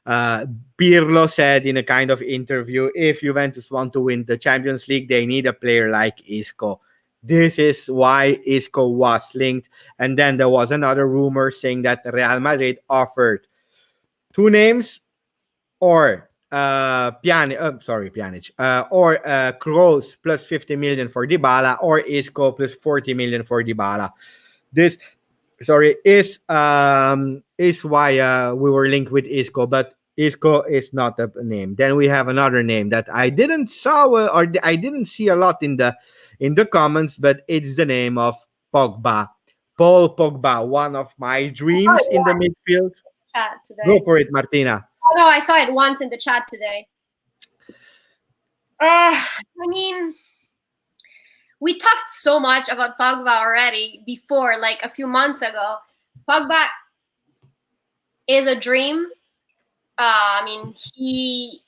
Pirlo said in a kind of interview, if Juventus want to win the Champions League, they need a player like Isco. This is why Isco was linked. And then there was another rumor saying that Real Madrid offered two names, or Pjanic, or Kroos plus 50 million for Dybala, or Isco plus 40 million for Dybala. This is why we were linked with Isco, but Isco is not a name. Then we have another name that I didn't see a lot in the comments, but it's the name of Pogba. Paul Pogba, one of my dreams in the midfield. Chat today. Go for it, Martina. Oh, no, I saw it once in the chat today. I mean, we talked so much about Pogba already before, like a few months ago. Pogba is a dream. I mean, he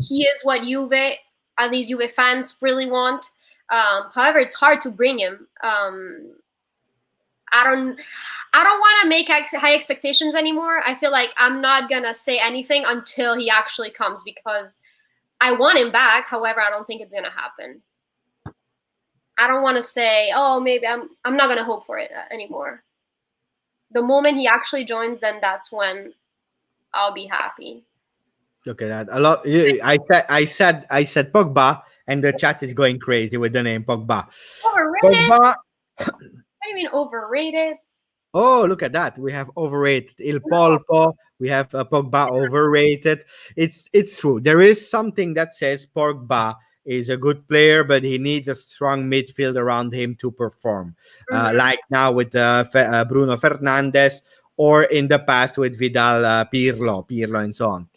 is what Juve, at least Juve fans, really want. However, it's hard to bring him. I don't want to make high expectations anymore. I feel like I'm not gonna say anything until he actually comes because I want him back. However, I don't think it's gonna happen. I don't want to say, oh, maybe I'm not gonna hope for it anymore. The moment he actually joins, then that's when I'll be happy. Look at that. A lot. I said Pogba, and the chat is going crazy with the name Pogba. Overrated? Pogba. What do you mean overrated? Oh, look at that. We have overrated Il Polpo. We have Pogba overrated. It's true. There is something that says Pogba is a good player, but he needs a strong midfield around him to perform. Mm-hmm. Like now with Bruno Fernandes, or in the past with Vidal, Pirlo, and so on.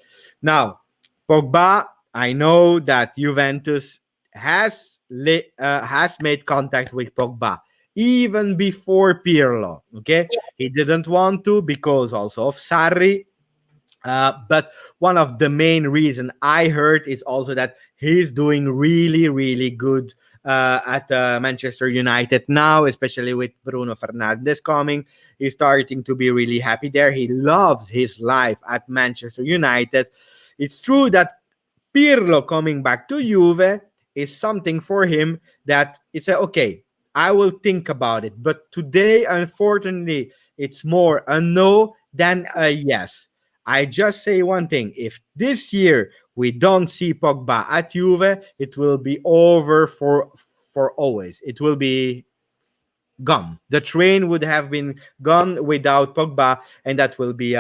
Now, Pogba, I know that Juventus has made contact with Pogba even before Pirlo. Okay, Yeah. he didn't want to because also of Sarri. But one of the main reason I heard is also that he's doing really, really good at Manchester United now, especially with Bruno Fernandes coming. He's starting to be really happy there. He loves his life at Manchester United. It's true that Pirlo coming back to Juve is something for him that it's okay. I will think about it. But today, unfortunately, it's more a no than a yes. I just say one thing. If this year we don't see Pogba at Juve, it will be over for always. It will be gone. The train would have been gone without Pogba, and that will be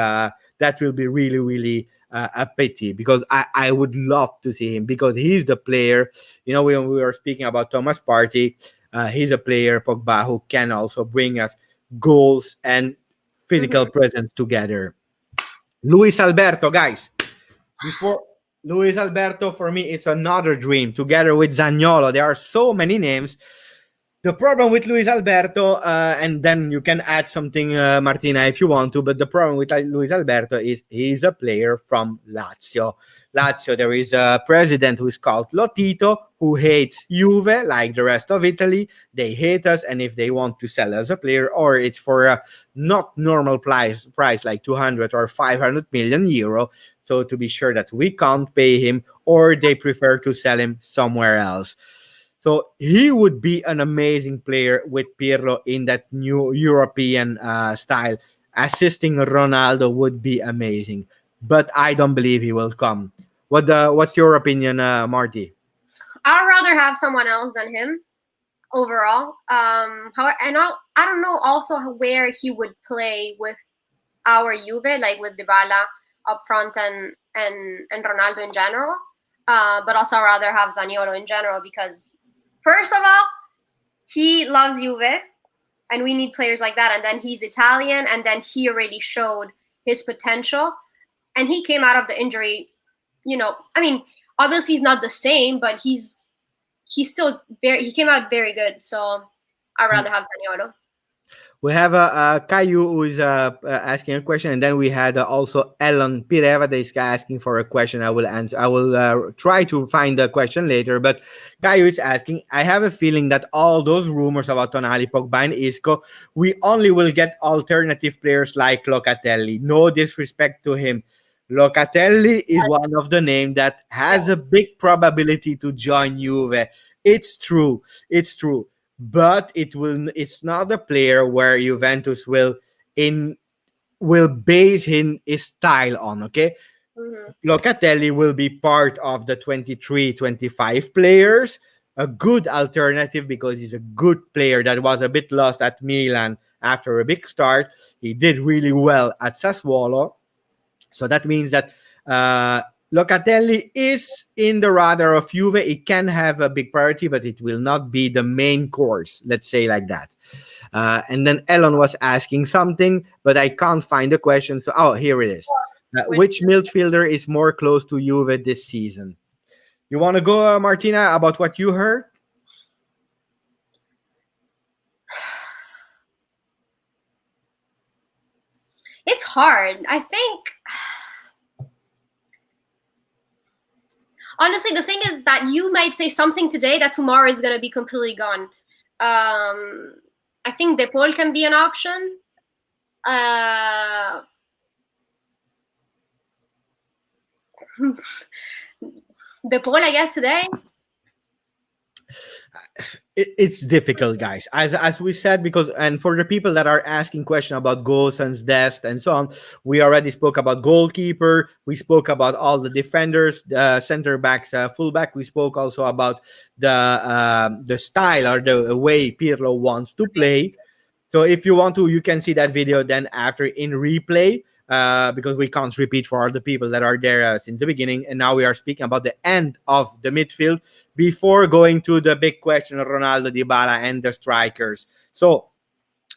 really, really a pity because I would love to see him because he's the player. You know, when we were speaking about Thomas Partey, he's a player, Pogba, who can also bring us goals and physical Mm-hmm. presence together. Luis Alberto, guys. Before Luis Alberto, for me, it's another dream. Together with Zaniolo, there are so many names. The problem with Luis Alberto, and then you can add something, Martina, if you want to. But the problem with Luis Alberto is he's a player from Lazio. Lazio, there is a president who is called Lotito, who hates Juve like the rest of Italy. They hate us, and if they want to sell us a player, or it's for a not normal price like 200 or 500 million euro, so to be sure that we can't pay him, or they prefer to sell him somewhere else. So he would be an amazing player with Pirlo in that new European style. Assisting Ronaldo would be amazing, but I don't believe he will come. What's your opinion, Marty? I'd rather have someone else than him overall. I don't know also where he would play with our Juve, like with Dybala up front and Ronaldo in general. But also I'd rather have Zaniolo in general because first of all, he loves Juve, and we need players like that. And then he's Italian, and then he already showed his potential, and he came out of the injury. I mean, obviously he's not the same, but he's still very. He came out very good. So I'd rather have Zaniolo. We have Caillou who is asking a question, and then we had also Ellen Pireva that is asking for a question. I will answer. I will try to find the question later. But Caillou is asking, I have a feeling that all those rumors about Tonali, Pogba, and Isco, we only will get alternative players like Locatelli. No disrespect to him. Locatelli is one of the names that has a big probability to join Juve. It's true. It's true, but it's not a player where Juventus in will base his style on. Okay, Mm-hmm. Locatelli will be part of the 23-25 players, a good alternative because he's a good player that was a bit lost at Milan after a big start. He did really well at Sassuolo, so that means that uh, Locatelli is in the radar of Juve. It can have a big priority, but it will not be the main course. Let's say like that. And then Elon was asking something, but I can't find the question. So, oh, here it is. Which Which midfielder is more close to Juve this season? You want to go, Martina, about what you heard? it's hard. I think honestly, the thing is that you might say something today that tomorrow is going to be completely gone. I think De Paul can be an option. Uh, De Paul, I guess today. It's difficult, guys, as we said, because and for the people that are asking question about Gosens, Dest, and so on, we already spoke about goalkeeper, we spoke about all the defenders, the center backs, fullback. We spoke also about the style or the way Pirlo wants to play. So if you want to, you can see that video then after in replay, because we can't repeat for all the people that are there since the beginning. And now we are speaking about the end of the midfield before going to the big question of Ronaldo, Dybala, and the strikers. So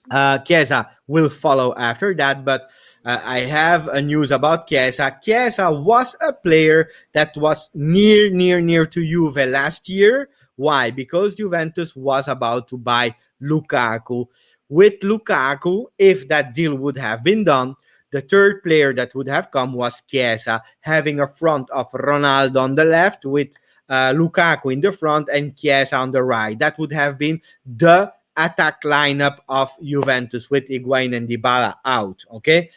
Chiesa will follow after that, but I have a news about Chiesa. Chiesa was a player that was near to Juve last year. Why? Because Juventus was about to buy Lukaku. With Lukaku, if that deal would have been done, the third player that would have come was Chiesa, having a front of Ronaldo on the left with Lukaku in the front and Chiesa on the right. That would have been the attack lineup of Juventus with Higuain and Dybala out. Okay,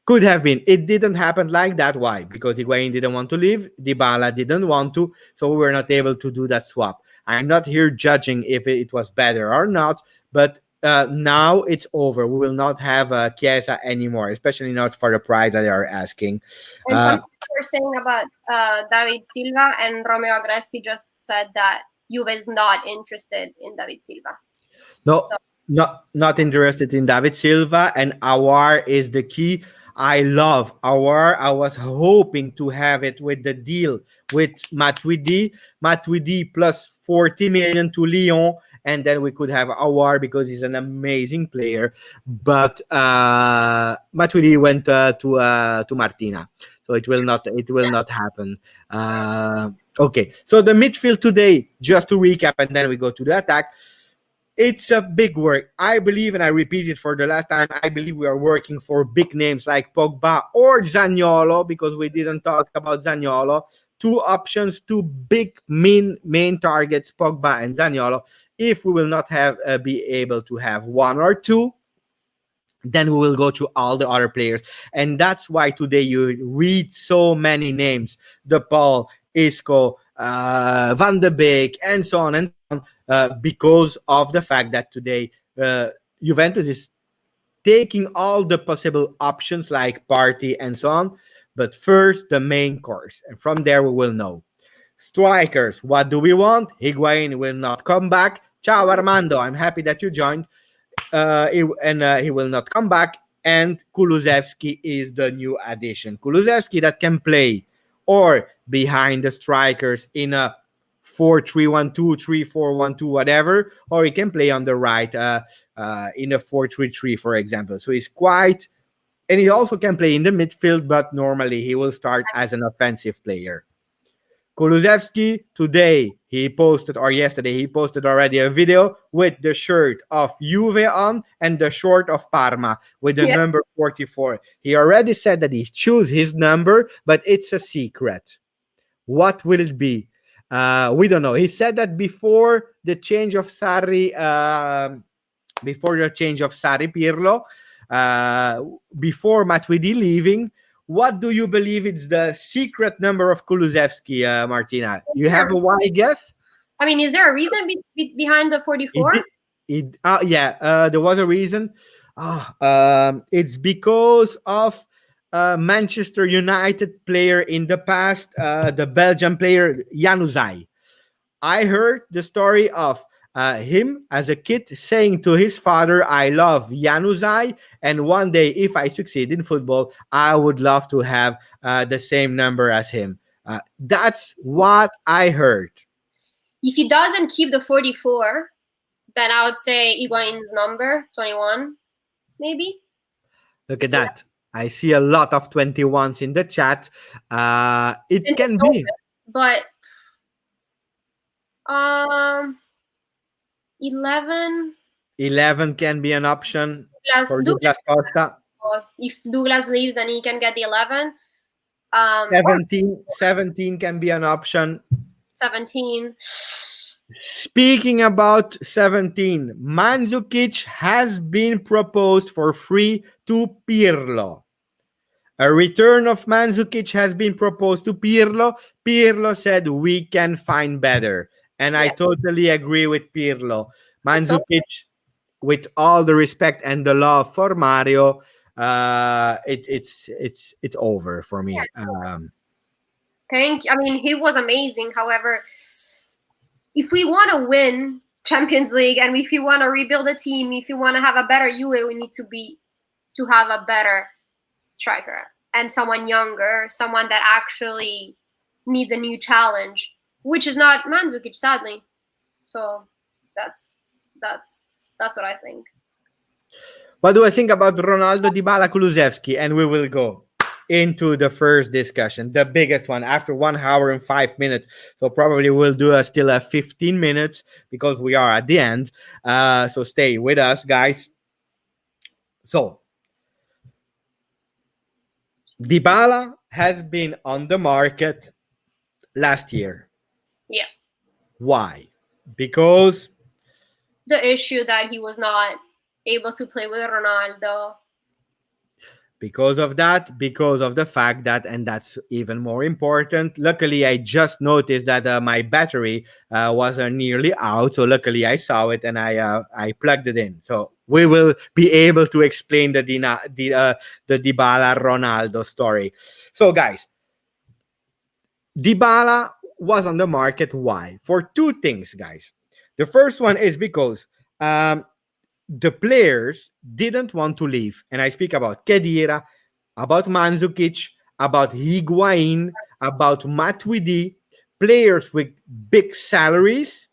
could have been. It didn't happen like that. Why? Because Higuain didn't want to leave, Dybala didn't want to, so we were not able to do that swap. I'm not here judging if it was better or not, but now it's over. We will not have Chiesa anymore, especially not for the price that they are asking. And some people were saying about David Silva, and Romeo Agresti just said that Juve is not interested in David Silva. No, not interested in David Silva, and Awar is the key. I love Awar. I was hoping to have it with the deal with Matuidi plus 40 million to Lyon, and then we could have Awar because he's an amazing player. But Matuidi went to Martina, so it will not happen. Okay, so the midfield today, just to recap, and then we go to the attack. It's a big work. I believe, and I repeat it for the last time, I believe we are working for big names like Pogba or Zaniolo, because we didn't talk about Zaniolo. Two options, two big main targets, Pogba and Zaniolo. If we will not have be able to have one or two, then we will go to all the other players. And that's why today you read so many names. De Paul, Isco, Van de Beek, and so on and so on, because of the fact that today Juventus is taking all the possible options like Party and so on. But first, the main course. And from there, we will know. Strikers, what do we want? Higuain will not come back. Ciao, Armando. I'm happy that you joined. He will not come back. And Kulusevski is the new addition. Kulusevski that can play or behind the strikers in a 4-3-1-2, 3-4-1-2, whatever, or he can play on the right in a 4-3-3, for example. So he's quite, and he also can play in the midfield, but normally he will start as an offensive player. Kulusevski today he posted, or yesterday he posted already a video with the shirt of Juve on and the short of Parma with the number 44. He already said that he chose his number, but it's a secret. What will it be? We don't know. He said that before the change of Sarri, Pirlo, before Matuidi leaving. What do you believe is the secret number of Kulusevski, Martina? You have a wild guess? I mean, is there a reason behind the 44? There was a reason. It's because of Manchester United player in the past, the Belgian player Januzaj. I heard the story of him as a kid saying to his father, I love Januzaj, and one day if I succeed in football, I would love to have the same number as him. That's what I heard. If he doesn't keep the 44, then I would say Higuain's number, 21, maybe. Look at that. I see a lot of 21s in the chat. It can be. But 11. 11 can be an option for Douglas Costa. If Douglas leaves, then he can get the 11. 17 can be an option. 17. Speaking about 17, Mandzukic has been proposed for free to Pirlo. A return of Mandzukic has been proposed to Pirlo. Pirlo said we can find better. And I totally agree with Pirlo. Mandzukic, with all the respect and the love for Mario, it's over for me. I mean, he was amazing. However, if we want to win, Champions League. And if you want to rebuild a team, if you want to have a better Juve, we need to have a better striker and someone younger, someone that actually needs a new challenge, which is not Mandzukic, sadly. So that's what I think. What do I think about Ronaldo, Dybala, Kulusevski? And we will go into the first discussion, the biggest one, after 1 hour and 5 minutes. So probably we'll do still a 15 minutes because we are at the end. So stay with us, guys. So Dybala has been on the market last year. Yeah. Why? Because the issue that he was not able to play with Ronaldo. Because of that, because of the fact that, and that's even more important, luckily I just noticed that my battery was nearly out. So luckily I saw it and I plugged it in. So we will be able to explain the Dybala Ronaldo story. So guys, Dybala was on the market. Why? For two things, guys. The first one is because the players didn't want to leave. And I speak about Khedira, about Mandzukic, about Higuain, about Matuidi, players with big salaries,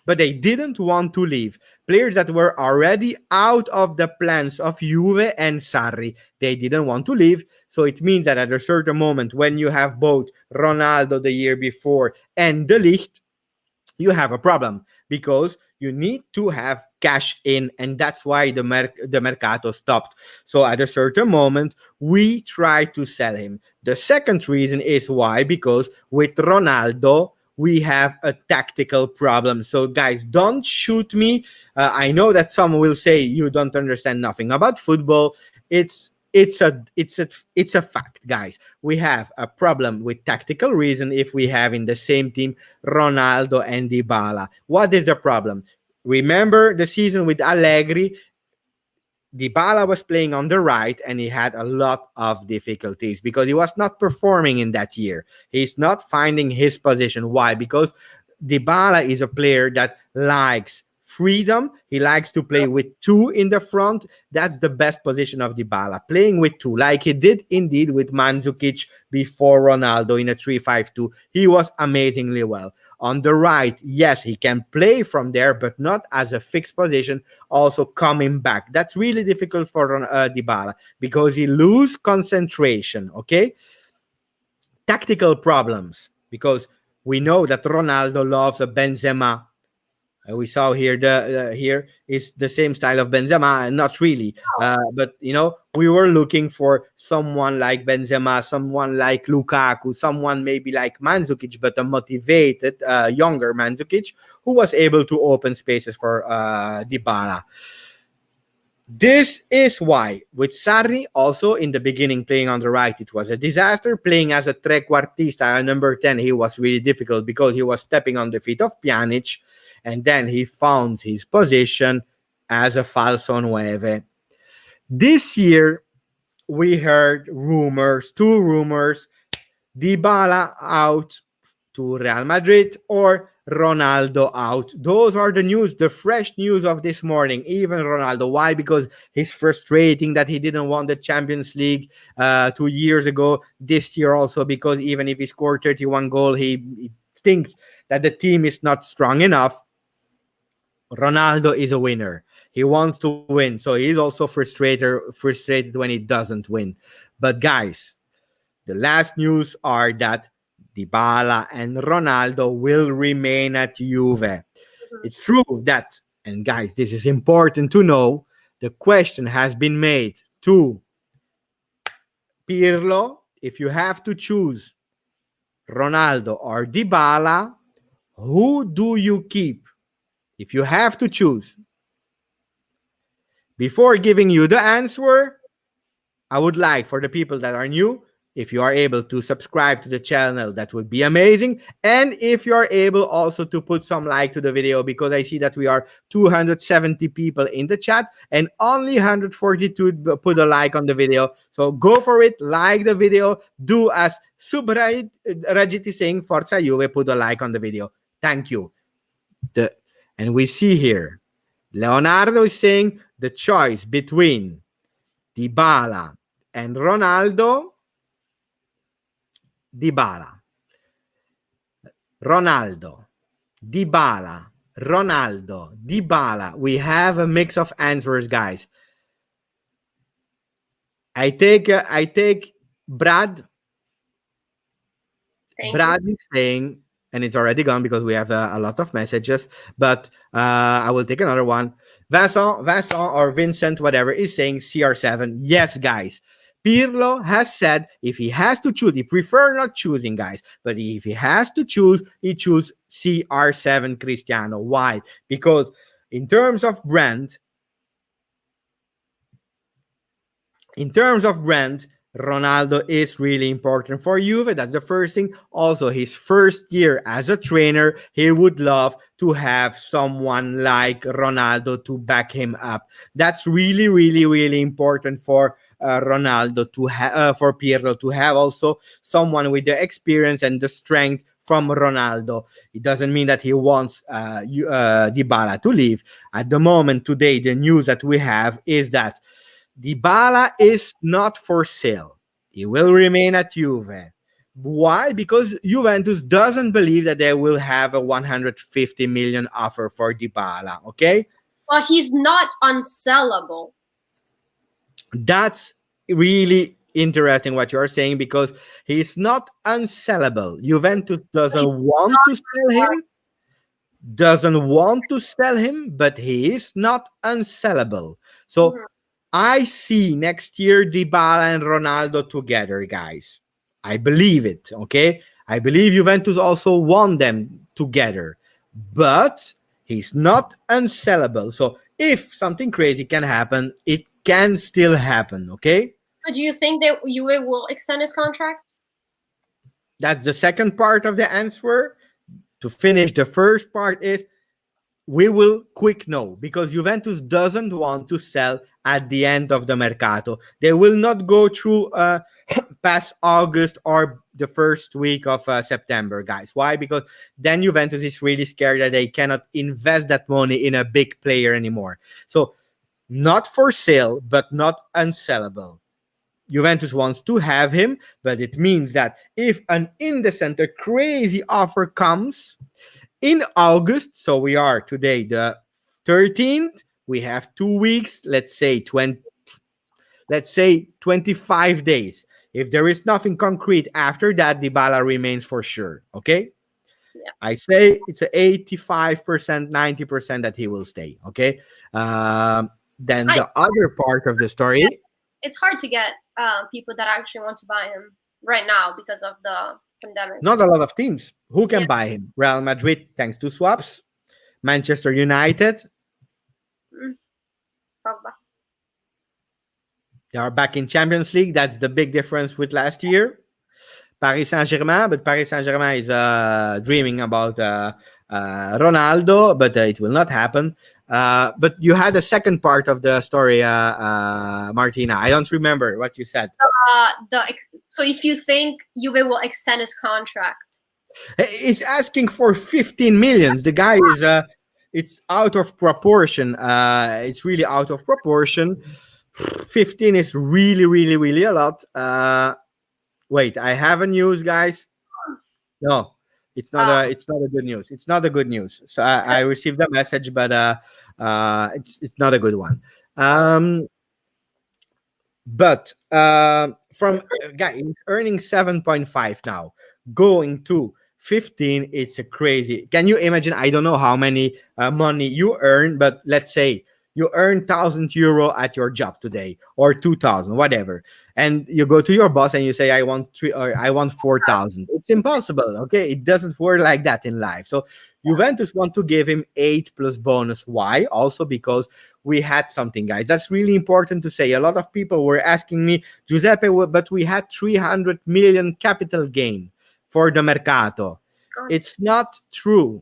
but they didn't want to leave. Players that were already out of the plans of Juve and Sarri. They didn't want to leave. So it means that at a certain moment, when you have both Ronaldo the year before and De Ligt, you have a problem because you need to have cash in, and that's why the Mercato stopped. So at a certain moment, we try to sell him. The second reason is why, because with Ronaldo, we have a tactical problem. So guys, don't shoot me. I know that some will say you don't understand nothing about football. It's a fact, guys. We have a problem with tactical reason if we have in the same team Ronaldo and Dybala. What is the problem? Remember the season with Allegri? Dybala was playing on the right and he had a lot of difficulties because he was not performing in that year. He's not finding his position. Why? Because Dybala is a player that likes freedom. He likes to play with two in the front. That's the best position of Dybala, playing with two, like he did indeed with Mandzukic before Ronaldo in a 3-5-2. He was amazingly well. On the right, yes, he can play from there, but not as a fixed position, also coming back. That's really difficult for Dybala because he loses concentration, okay? Tactical problems, because we know that Ronaldo loves a Benzema. We saw here here is the same style of Benzema, not really, but we were looking for someone like Benzema, someone like Lukaku, someone maybe like Mandzukic, but a motivated younger Mandzukic who was able to open spaces for Dybala. This is why, with Sarri also in the beginning playing on the right, it was a disaster. Playing as a trequartista, number 10, he was really difficult because he was stepping on the feet of Pjanic, and then he found his position as a falso nueve. This year, we heard rumors, two rumors, Dybala out to Real Madrid or Ronaldo out. Those are the news, the fresh news of this morning. Even Ronaldo. Why? Because he's frustrating that he didn't win the Champions League 2 years ago. This year also, because even if he scored 31 goals, he thinks that the team is not strong enough. Ronaldo is a winner. He wants to win, so he's also frustrated when he doesn't win. But guys, the last news are that Dybala and Ronaldo will remain at Juve. It's true that, and guys, this is important to know, the question has been made to Pirlo. If you have to choose Ronaldo or Dybala, who do you keep? If you have to choose. Before giving you the answer, I would like, for the people that are new, if you are able to subscribe to the channel, that would be amazing. And if you are able also to put some like to the video, because I see that we are 270 people in the chat and only 142 put a like on the video. So go for it, like the video, do as Subrajit is saying, Forza Juve, put a like on the video. Thank you. And we see here, Leonardo is saying the choice between Dybala and Ronaldo. Dybala. Ronaldo. Dybala. Ronaldo. Dybala. We have a mix of answers, guys. I take Brad. Thank you. Brad is saying, and it's already gone because we have a lot of messages, but I will take another one. Vincent or Vincent, whatever, is saying CR7. Yes, guys. Pirlo has said if he has to choose, he prefer not choosing, guys, but if he has to choose, he choose CR7 Cristiano. Why? Because in terms of brand, Ronaldo is really important for Juve. That's the first thing. Also, his first year as a trainer, he would love to have someone like Ronaldo to back him up. That's really, really, really important for Ronaldo to have, for Pirlo to have also someone with the experience and the strength from Ronaldo. It doesn't mean that he wants Dybala to leave. At the moment, today, the news that we have is that Dybala is not for sale. He will remain at Juve. Why? Because Juventus doesn't believe that they will have a 150 million offer for Dybala. Okay, Well, he's not unsellable. that's really interesting what you're saying because he's not unsellable. Juventus He's doesn't want to sell him, but he is not unsellable. So Mhm. I see next year Dybala and Ronaldo together, guys. I believe it, okay? I believe Juventus also want them together, but he's not unsellable. So if something crazy can happen, it can still happen, okay? So do you think that Juve will extend his contract? That's the second part of the answer. To finish the first part is we will quick no because Juventus doesn't want to sell at the end of the mercato. They will not go through past August or the first week of September, guys. Why? Because then Juventus is really scared that they cannot invest that money in a big player anymore. So not for sale, but not unsellable. Juventus wants to have him, but it means that if an in the center crazy offer comes, in August, so we are today the 13th, we have 2 weeks, let's say 25 days. If there is nothing concrete after that, Dybala remains for sure. Okay? Yeah. I say it's a 85%, 90% that he will stay. Okay? Then I, the other part of the story, it's hard to get people that actually want to buy him right now because of the pandemic. not a lot of teams. Who can Yeah. buy him? Real Madrid, thanks to swaps. Manchester United, Pogba. they are back in Champions League. That's the big difference with last year. Paris Saint-Germain, but Paris Saint-Germain is dreaming about Ronaldo, but it will not happen. But you had a second part of the story, Martina. I don't remember what you said. So if you think Juve will extend his contract, He's asking for 15 millions. The guy is it's out of proportion. It's really out of proportion. 15 is really, really, really a lot. Wait, I have a news, guys. No, it's not a good news. It's not a good news. So I received a message, but it's not a good one. But from guy he's earning 7.5 now, going to 15, it's a crazy. Can you imagine? I don't know how many money you earn, but let's say you earn 1,000 euro at your job today, or 2,000, whatever, and you go to your boss and you say, I want three, or I want 4,000. It's impossible. Okay, it doesn't work like that in life. So Juventus want to give him 8 plus bonus. Why? Also because we had something, guys. That's really important to say. A lot of people were asking me, Giuseppe, but we had 300 million capital gain for the Mercato. It's not true.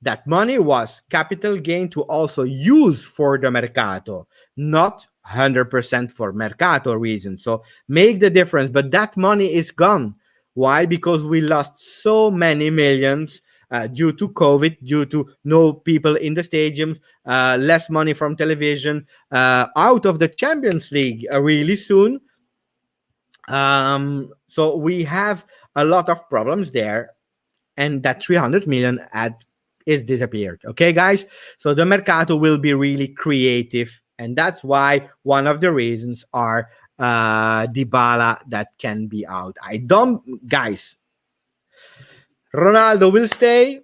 That money was capital gain to also use for the Mercato, not 100% for Mercato reasons. So make the difference. But that money is gone. Why? Because we lost so many millions due to COVID, due to no people in the stadiums, less money from television, out of the Champions League really soon. So we have a lot of problems there, and that 300 million ad is disappeared. Okay, guys. So the mercato will be really creative, and that's why one of the reasons are Dybala that can be out. I don't, guys. Ronaldo will stay.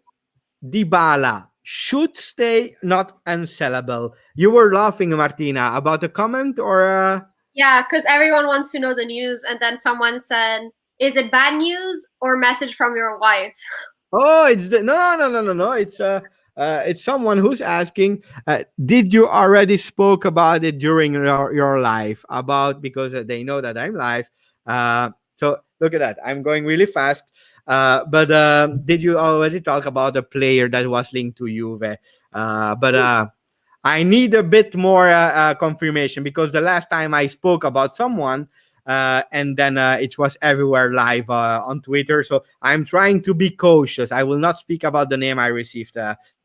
Dybala should stay, not unsellable. You were laughing, Martina, about a comment or? Yeah, because everyone wants to know the news, and then someone said, "Is it bad news or message from your wife?" Oh, it's no. It's someone who's asking. Did you already spoke about it during your live about because they know that I'm live. So look at that. I'm going really fast. But did you already talk about a player that was linked to Juve? But I need a bit more confirmation because the last time I spoke about someone, and then it was everywhere live on Twitter. So I'm trying to be cautious. I will not speak about the name I received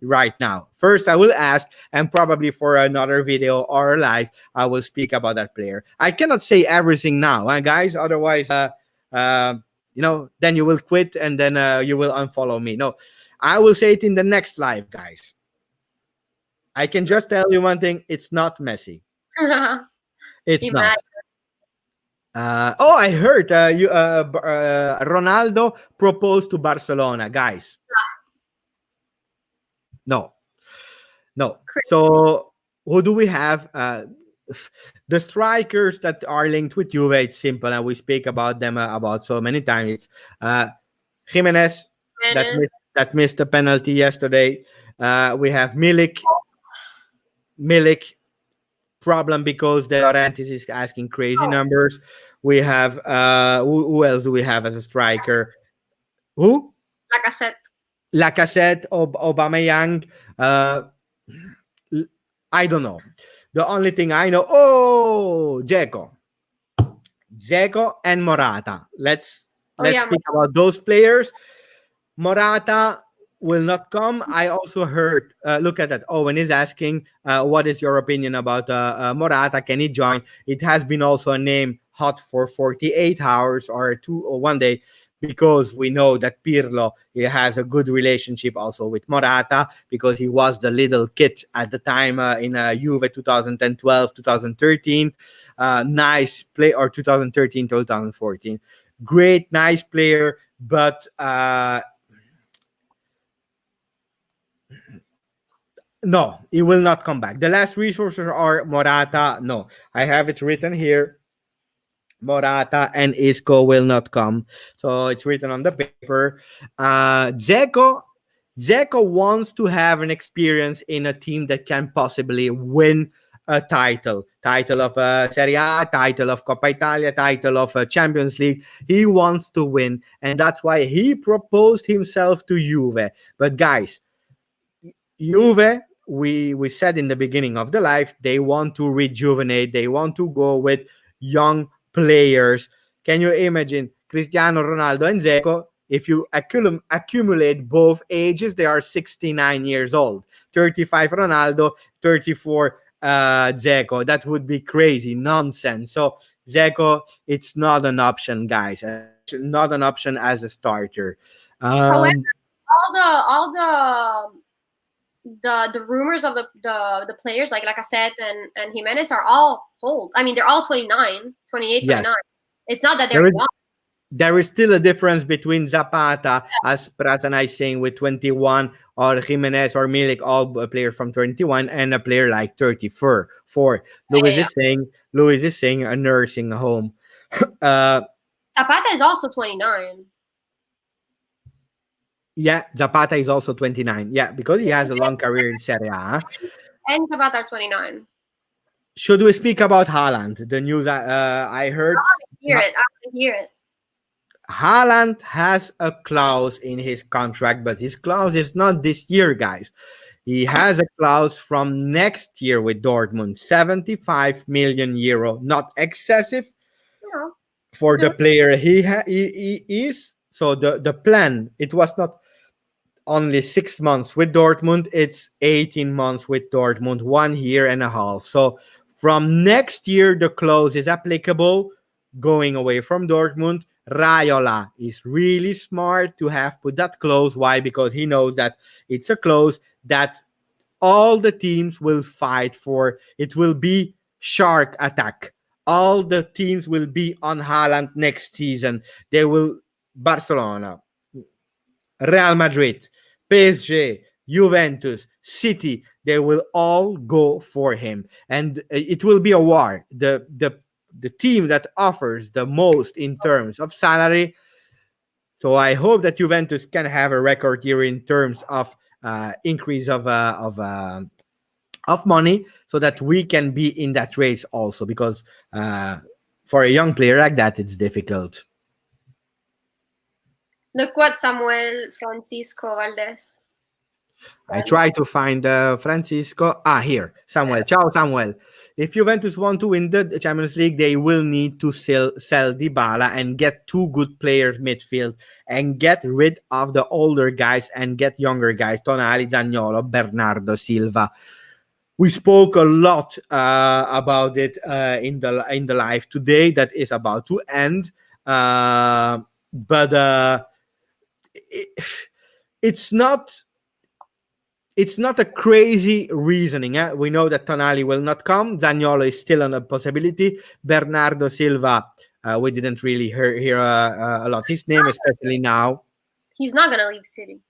right now. First, I will ask, and probably for another video or live, I will speak about that player. I cannot say everything now, guys. Otherwise, uh, then you will quit and then you will unfollow me. No, I will say it in the next live, guys. I can just tell you one thing: it's not Messi. It's not. Imagine. Oh, I heard Ronaldo proposed to Barcelona, guys. No, no. So who do we have? The strikers that are linked with Juve. It's simple, and we speak about them about so many times. It's Jimenez that missed the penalty yesterday. We have Milik problem because De Laurentiis is asking crazy numbers. We have who else do we have as a striker? Who? Lacazette. Lacazette, Aubameyang. I don't know. The only thing I know, Dzeko and Morata. Let's speak about those players. Morata will not come. I also heard, look at that. Owen is asking, what is your opinion about Morata? Can he join? It has been also a name hot for 48 hours or 1 day because we know that Pirlo he has a good relationship also with Morata because he was the little kid at the time in Juve 2012, 2013. Nice play, or 2013, 2014. Great, nice player, but no, he will not come back. The last resources are Morata. No, I have it written here. Morata and Isco will not come. So it's written on the paper. Dzeko wants to have an experience in a team that can possibly win a title of Serie A, title of Coppa Italia, title of Champions League. He wants to win, and that's why he proposed himself to Juve. But guys, Juve, we said in the beginning of the life, they want to rejuvenate. They want to go with young players. Can you imagine Cristiano Ronaldo and Dzeko? If you accumulate both ages, they are 69 years old. 35 Ronaldo, 34 Dzeko. That would be crazy nonsense. So Dzeko, it's not an option, guys. Not an option as a starter. However, all the rumors of the players like Lacazette and Jimenez are all old. I mean, they're all 29, 28, 29. Yes. It's not that they're young. There is still a difference between Zapata, as Pratana is saying, with 21, or Jimenez or Milik, all players from 21, and a player like 34. Luis is saying a nursing home. Zapata is also 29. Yeah, Zapata is also 29. Yeah, because he has a long career in Serie A. And Zapata are 29. Should we speak about Haaland? The news I heard. I hear it. Haaland has a clause in his contract, but his clause is not this year, guys. He has a clause from next year with Dortmund, 75 million euro. Not excessive for the player he is. So the plan, it was not only 6 months with Dortmund. It's 18 months with Dortmund, 1 year and a half. So from next year, the clause is applicable going away from Dortmund. Raiola is really smart to have put that clause. Why? Because he knows that it's a clause that all the teams will fight for. It will be shark attack. All the teams will be on Haaland next season. They will Barcelona, Real Madrid, PSG, Juventus, City, they will all go for him. And it will be a war. The team that offers the most in terms of salary. So I hope that Juventus can have a record year in terms of increase of money, so that we can be in that race also. Because for a young player like that, it's difficult. Look what Samuel Francisco Valdez. I try to find Francisco. Here. Samuel. Ciao, Samuel. If Juventus want to win the Champions League, they will need to sell Dybala and get two good players midfield and get rid of the older guys and get younger guys. Tonali, Zaniolo, Bernardo Silva. We spoke a lot about it in the live today that is about to end. But it's not a crazy reasoning. We know that Tonali will not come. Zaniolo is still a possibility. Bernardo Silva, we didn't really hear a lot his name, especially now. He's not going to leave City.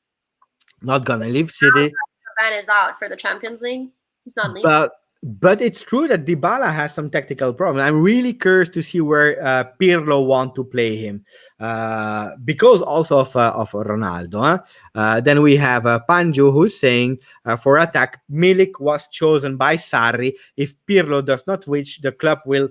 Not gonna leave City. Van is out for the Champions League. He's not leaving. But it's true that Dybala has some tactical problems. I'm really curious to see where Pirlo want to play him, because also of Ronaldo. Then we have Panju, who's saying for attack, Milik was chosen by Sarri. If Pirlo does not switch, the club will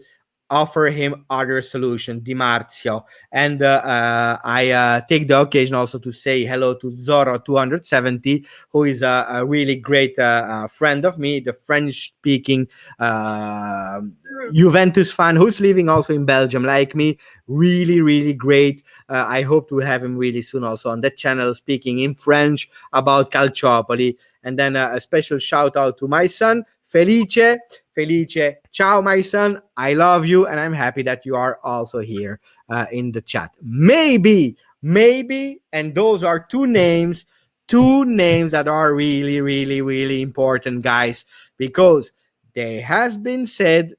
offer him other solution. Di Marzio. And I take the occasion also to say hello to Zoro 270, who is a really great friend of me, the French speaking Juventus fan who's living also in Belgium like me. Really, really great. I hope to have him really soon also on that channel, speaking in French about Calciopoli. And then a special shout out to my son Felice. Ciao, my son. I love you, and I'm happy that you are also here in the chat. Maybe, and those are two names that are really, really, really important, guys, because there has been said,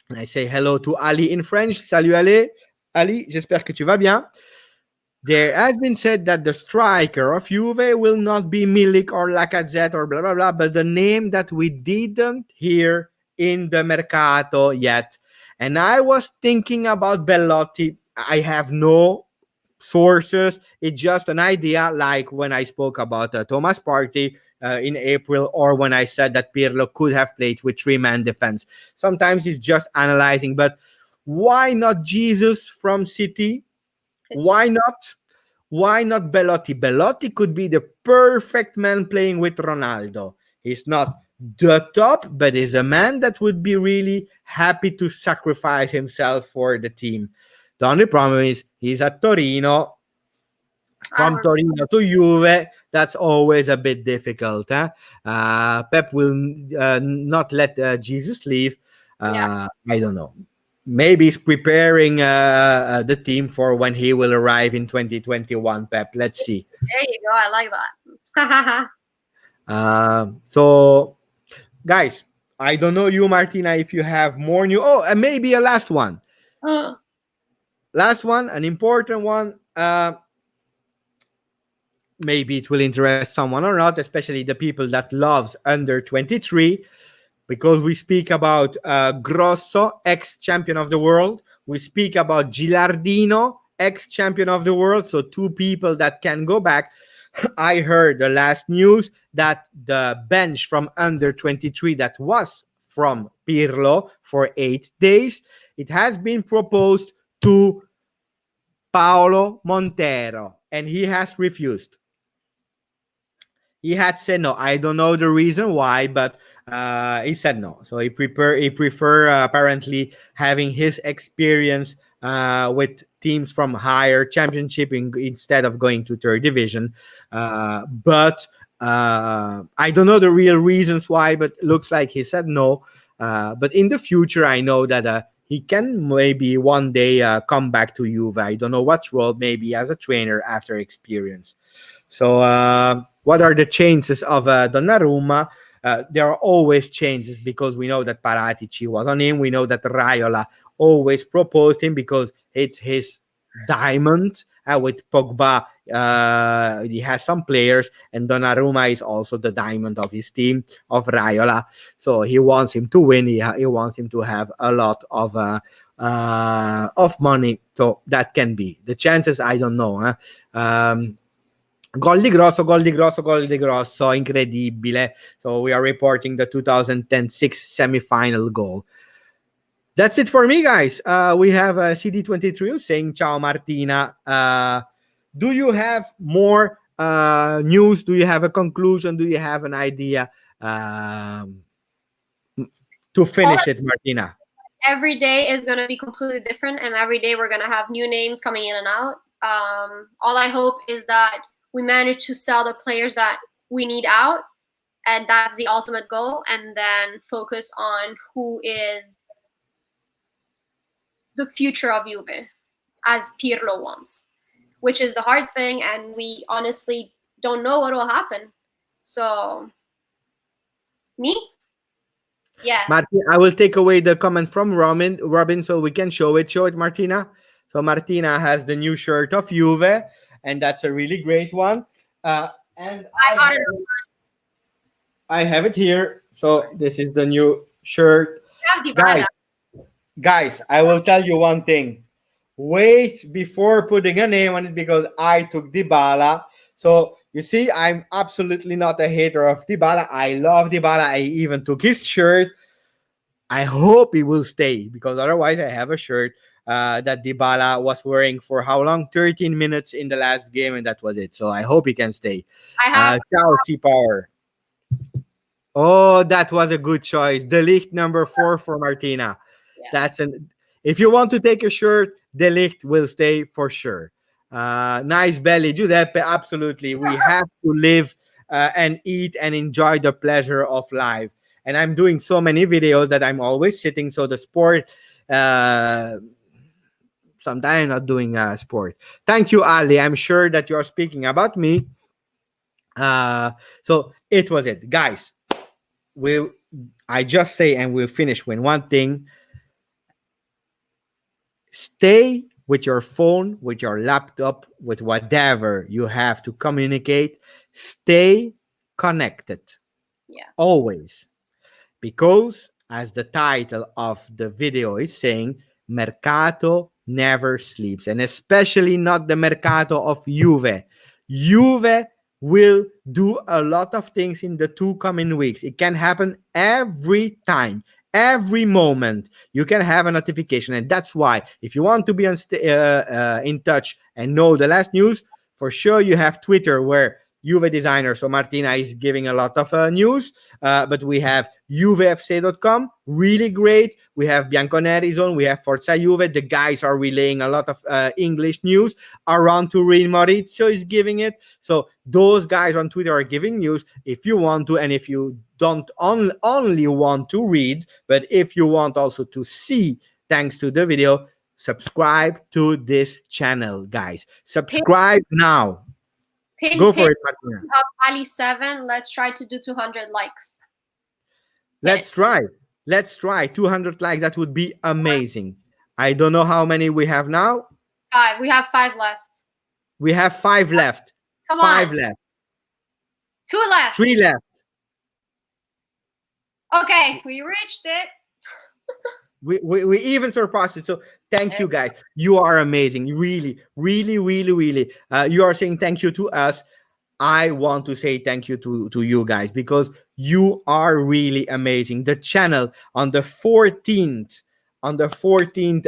and I say hello to Ali in French. Salut Ali. Ali, j'espère que tu vas bien. There has been said that the striker of Juve will not be Milik or Lacazette or blah, blah, blah, but the name that we didn't hear in the Mercato yet. And I was thinking about Bellotti. I have no sources. It's just an idea, like when I spoke about Thomas Partey in April, or when I said that Pirlo could have played with three-man defense. Sometimes it's just analyzing, but why not Jesus from City? Why not Bellotti? Bellotti could be the perfect man playing with Ronaldo. He's not the top, but he's a man that would be really happy to sacrifice himself for the team. The only problem is he's at Torino. From Torino to Juve, that's always a bit difficult. Pep will not let Jesus leave. I don't know. Maybe he's preparing the team for when he will arrive in 2021, Pep. Let's see. There you go. I like that. So, guys, I don't know you, Martina, if you have more new. Oh, and maybe a last one. Last one, an important one. Maybe it will interest someone or not, especially the people that loves under 23. Because we speak about Grosso, ex-champion of the world. We speak about Gilardino, ex-champion of the world. So two people that can go back. I heard the last news that the bench from under 23 that was from Pirlo for 8 days, it has been proposed to Paolo Montero, and he has refused. He had said no. I don't know the reason why, but he said no. So he prefer apparently having his experience with teams from higher championship instead of going to third division. But I don't know the real reasons why, but looks like he said no. But in the future, I know that he can maybe one day come back to Juve. I don't know what role, maybe as a trainer after experience. So, what are the chances of Donnarumma? There are always changes because we know that Paratici was on him. We know that Raiola always proposed him because it's his diamond. With Pogba, he has some players, and Donnarumma is also the diamond of his team of Raiola. So he wants him to win. He wants him to have a lot of money. So that can be the chances. I don't know. Gol di grosso, gol di grosso, gol di grosso, incredibile. So we are reporting the 2010 semi-final goal. That's it for me, guys. We have CD23 saying ciao Martina. Do you have more news? Do you have a conclusion? Do you have an idea to finish it, Martina? Every day is going to be completely different, and every day we're going to have new names coming in and out. All I hope is that we manage to sell the players that we need out, and that's the ultimate goal, and then focus on who is the future of Juve, as Pirlo wants, which is the hard thing, and we honestly don't know what will happen. So, me? Yeah. Martina, I will take away the comment from Robin, so we can show it. Show it, Martina. So Martina has the new shirt of Juve, and that's a really great one. And I have it here. So this is the new shirt. Guys, I will tell you one thing. Wait before putting a name on it because I took Dybala. So you see, I'm absolutely not a hater of Dybala. I love Dybala. I even took his shirt. I hope he will stay because otherwise I have a shirt that Dybala was wearing for how long? 13 minutes in the last game, and that was it. So I hope he can stay. Ciao, T-Power. Oh, that was a good choice. De Ligt number 4 for Martina. Yeah. If you want to take a shirt, De Ligt will stay for sure. Nice belly, Giuseppe. Absolutely, we have to live and eat and enjoy the pleasure of life. And I'm doing so many videos that I'm always sitting. So the sport, sometimes I'm not doing sport. Thank you, Ali. I'm sure that you're speaking about me. So it was it, guys. I just say, and we'll finish with one thing. Stay with your phone, with your laptop, with whatever you have to communicate. Stay connected. Yeah. Always. Because, as the title of the video is saying, Mercato never sleeps. And especially not the Mercato of Juve. Juve will do a lot of things in the 2 coming weeks. It can happen every time. Every moment you can have a notification, and that's why if you want to be in touch and know the last news, for sure you have Twitter where Juve designer, so Martina is giving a lot of news, but we have juvefc.com, really great. We have Bianconeri Zone, we have Forza Juve. The guys are relaying a lot of English news. Around to Real Maurizio is giving it. So those guys on Twitter are giving news if you want to, and if you don't only want to read, but if you want also to see, thanks to the video, subscribe to this channel, guys. Subscribe now. Go for it, Martina. Ali 7. Let's try to do 200 likes. Let's try 200 likes. That would be amazing. I don't know how many we have now. 5. We have 5 left. We have 5 left. Come 5 on. left. 2 left. 3 left. Okay, we reached it. We even surpassed it. So thank you, guys. You are amazing. Really, really, really, really. You are saying thank you to us. I want to say thank you to you guys because you are really amazing. The channel on the 14th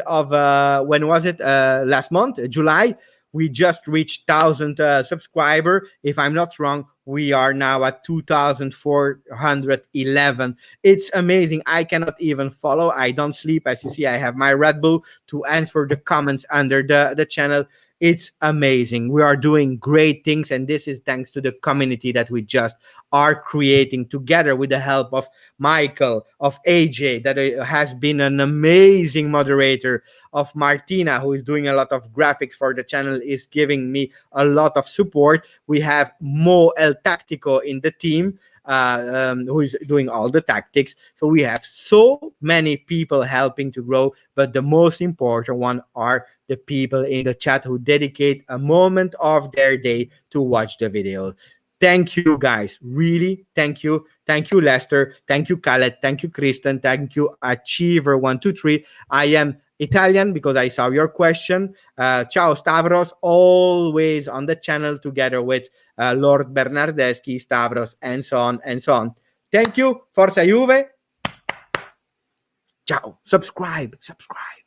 of when was it? Last month, July. We just reached 1,000 subscriber. If I'm not wrong, we are now at 2,411. It's amazing. I cannot even follow. I don't sleep. As you see, I have my Red Bull to answer the comments under the channel. It's amazing. We are doing great things, and this is thanks to the community that we just are creating together with the help of Michael, of AJ, that has been an amazing moderator, of Martina, who is doing a lot of graphics for the channel, is giving me a lot of support. We have Mo El Tactico in the team, who is doing all the tactics. So we have so many people helping to grow, but the most important one are the people in the chat who dedicate a moment of their day to watch the video. Thank you, guys. Really, thank you. Thank you, Lester. Thank you, Khaled. Thank you, Kristen. Thank you, Achiever123. I am Italian because I saw your question. Ciao, Stavros. Always on the channel together with Lord Bernardeschi, Stavros, and so on and so on. Thank you. Forza Juve. Ciao. Subscribe. Subscribe.